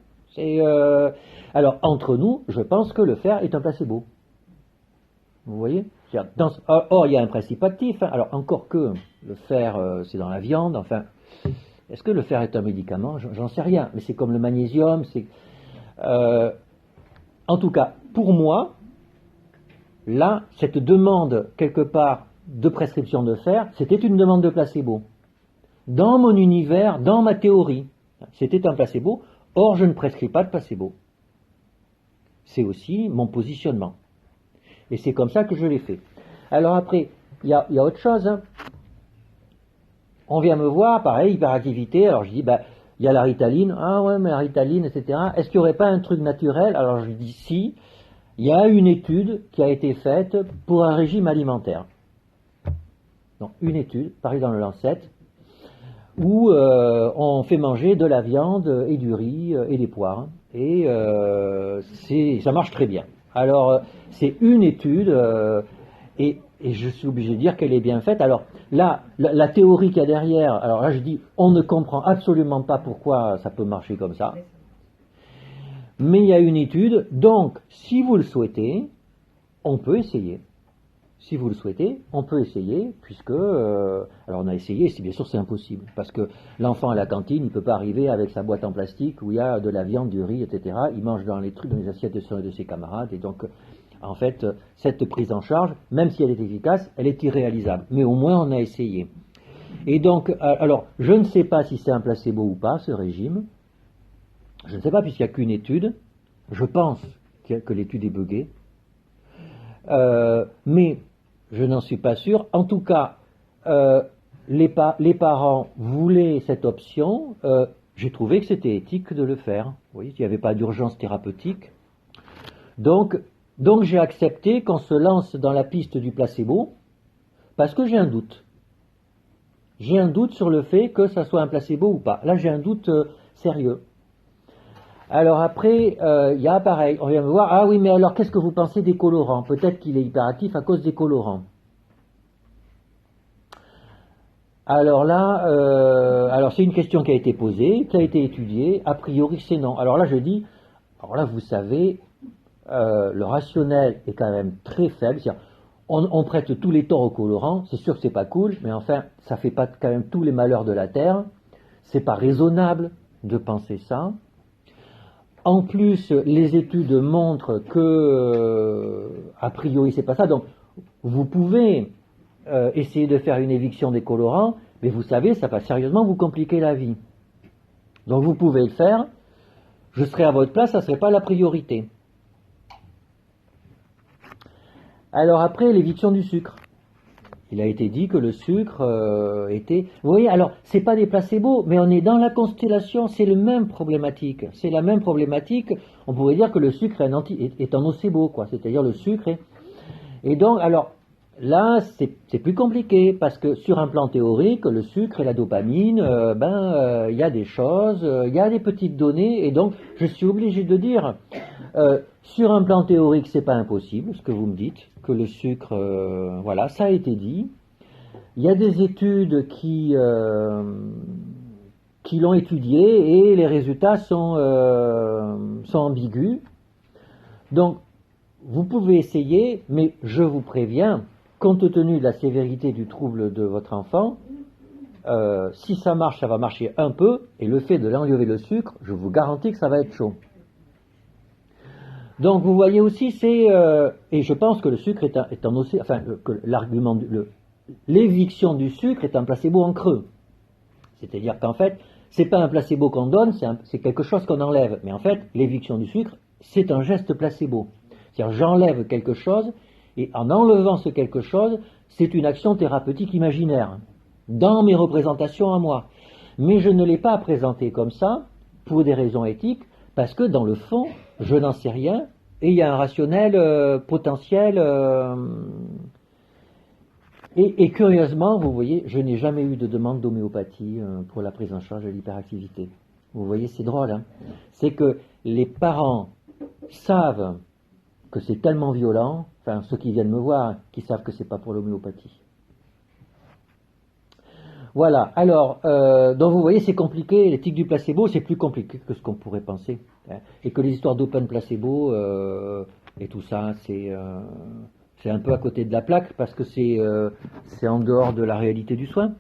Alors, entre nous, je pense que le fer est un placebo. Vous voyez ? Or, il y a un principe actif. Hein. Alors, encore que le fer, c'est dans la viande. Enfin, est-ce que le fer est un médicament ? J'en sais rien. Mais c'est comme le magnésium. En tout cas, pour moi, là, cette demande, quelque part, de prescription de fer, c'était une demande de placebo. Dans mon univers, dans ma théorie, c'était un placebo. Or, je ne prescris pas de placebo. C'est aussi mon positionnement. Et c'est comme ça que je l'ai fait. Alors après, il y a autre chose. Hein. On vient me voir, pareil, hyperactivité. Alors je dis, il y a la ritaline. Ah ouais, mais la ritaline, etc. Est-ce qu'il n'y aurait pas un truc naturel ? Alors je dis, si. Il y a une étude qui a été faite pour un régime alimentaire. Donc une étude, pareil dans le Lancet, où on fait manger de la viande et du riz et des poires. Et ça marche très bien. Alors, c'est une étude, et je suis obligé de dire qu'elle est bien faite. Alors, là, la théorie qu'il y a derrière, alors là, je dis, on ne comprend absolument pas pourquoi ça peut marcher comme ça. Mais il y a une étude, donc, si vous le souhaitez, on peut essayer. Si vous le souhaitez, on peut essayer, puisque, alors on a essayé, bien sûr c'est impossible, parce que l'enfant à la cantine, il ne peut pas arriver avec sa boîte en plastique où il y a de la viande, du riz, etc. Il mange dans les trucs, dans les assiettes de ses camarades, et donc, en fait, cette prise en charge, même si elle est efficace, elle est irréalisable. Mais au moins on a essayé. Et donc, alors, je ne sais pas si c'est un placebo ou pas, ce régime. Je ne sais pas, puisqu'il n'y a qu'une étude. Je pense que l'étude est buggée. Mais je n'en suis pas sûr. En tout cas, les parents voulaient cette option. J'ai trouvé que c'était éthique de le faire. Vous voyez, il n'y avait pas d'urgence thérapeutique. Donc j'ai accepté qu'on se lance dans la piste du placebo parce que j'ai un doute. J'ai un doute sur le fait que ça soit un placebo ou pas. Là, j'ai un doute sérieux. Alors après, il y a pareil, on vient me voir, ah oui, mais alors qu'est-ce que vous pensez des colorants ? Peut-être qu'il est hyperactif à cause des colorants. Alors là, alors c'est une question qui a été posée, qui a été étudiée, a priori c'est non. Alors là je dis, alors là vous savez, le rationnel est quand même très faible, c'est-à-dire on prête tous les torts aux colorants, c'est sûr que c'est pas cool, mais enfin ça fait pas quand même tous les malheurs de la Terre, c'est pas raisonnable de penser ça. En plus, les études montrent que, a priori, c'est pas ça. Donc, vous pouvez essayer de faire une éviction des colorants, mais vous savez, ça va sérieusement vous compliquer la vie. Donc, vous pouvez le faire. Je serai à votre place, ça ne serait pas la priorité. Alors après, l'éviction du sucre. Il a été dit que le sucre était... Vous voyez, alors, c'est pas des placebos, mais on est dans la constellation, c'est le même problématique. C'est la même problématique. On pourrait dire que le sucre est un nocebo, quoi. C'est-à-dire le sucre est... Et donc, alors, là, c'est plus compliqué, parce que sur un plan théorique, le sucre et la dopamine, il y a des choses, il y a des petites données, et donc, je suis obligé de dire... sur un plan théorique, c'est pas impossible, ce que vous me dites, que le sucre, voilà, ça a été dit. Il y a des études qui l'ont étudié et les résultats sont ambigus. Donc, vous pouvez essayer, mais je vous préviens, compte tenu de la sévérité du trouble de votre enfant, si ça marche, ça va marcher un peu, et le fait de l'enlever le sucre, je vous garantis que ça va être chaud. Donc vous voyez aussi, et je pense que le sucre est un enfin que l'argument, l'éviction du sucre est un placebo en creux. C'est-à-dire qu'en fait, c'est pas un placebo qu'on donne, c'est quelque chose qu'on enlève. Mais en fait, l'éviction du sucre, c'est un geste placebo. C'est-à-dire j'enlève quelque chose, et en enlevant ce quelque chose, c'est une action thérapeutique imaginaire, dans mes représentations à moi. Mais je ne l'ai pas présenté comme ça, pour des raisons éthiques, parce que dans le fond, je n'en sais rien, et il y a un rationnel potentiel. Et curieusement, vous voyez, je n'ai jamais eu de demande d'homéopathie pour la prise en charge de l'hyperactivité. Vous voyez, c'est drôle, hein. C'est que les parents savent que c'est tellement violent, enfin ceux qui viennent me voir, qui savent que c'est pas pour l'homéopathie. Voilà, alors, donc vous voyez, c'est compliqué, l'éthique du placebo, c'est plus compliqué que ce qu'on pourrait penser. Hein, et que les histoires d'open placebo et tout ça, c'est un peu à côté de la plaque, parce que c'est en dehors de la réalité du soin.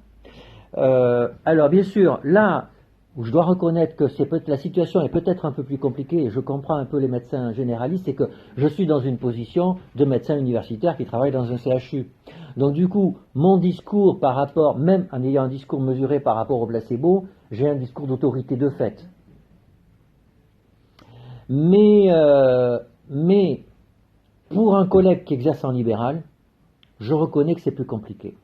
Alors, bien sûr, là où je dois reconnaître que la situation est peut-être un peu plus compliquée, et je comprends un peu les médecins généralistes, c'est que je suis dans une position de médecin universitaire qui travaille dans un CHU. Donc du coup, mon discours par rapport, même en ayant un discours mesuré par rapport au placebo, j'ai un discours d'autorité de fait. Mais pour un collègue qui exerce en libéral, je reconnais que c'est plus compliqué.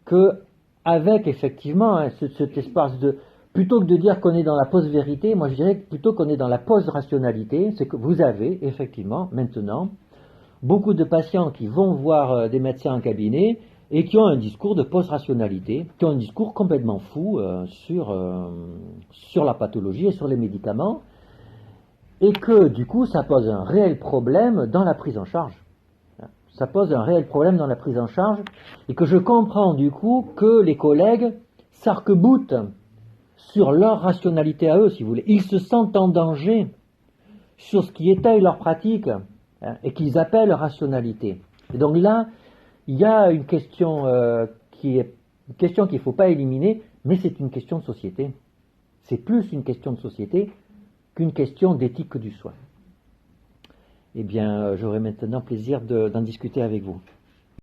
Que avec effectivement cet espace de... Plutôt que de dire qu'on est dans la post-vérité, moi je dirais plutôt qu'on est dans la post-rationalité, c'est que vous avez effectivement maintenant beaucoup de patients qui vont voir des médecins en cabinet et qui ont un discours de post-rationalité, qui ont un discours complètement fou sur la pathologie et sur les médicaments, et que du coup ça pose un réel problème dans la prise en charge. Ça pose un réel problème dans la prise en charge, et que je comprends du coup que les collègues s'arc-boutent sur leur rationalité à eux, si vous voulez. Ils se sentent en danger sur ce qui étaye leur pratique, hein, et qu'ils appellent rationalité. Et donc là, il y a une question qu'il ne faut pas éliminer, mais c'est une question de société. C'est plus une question de société qu'une question d'éthique du soin. Eh bien, j'aurai maintenant plaisir d'en discuter avec vous.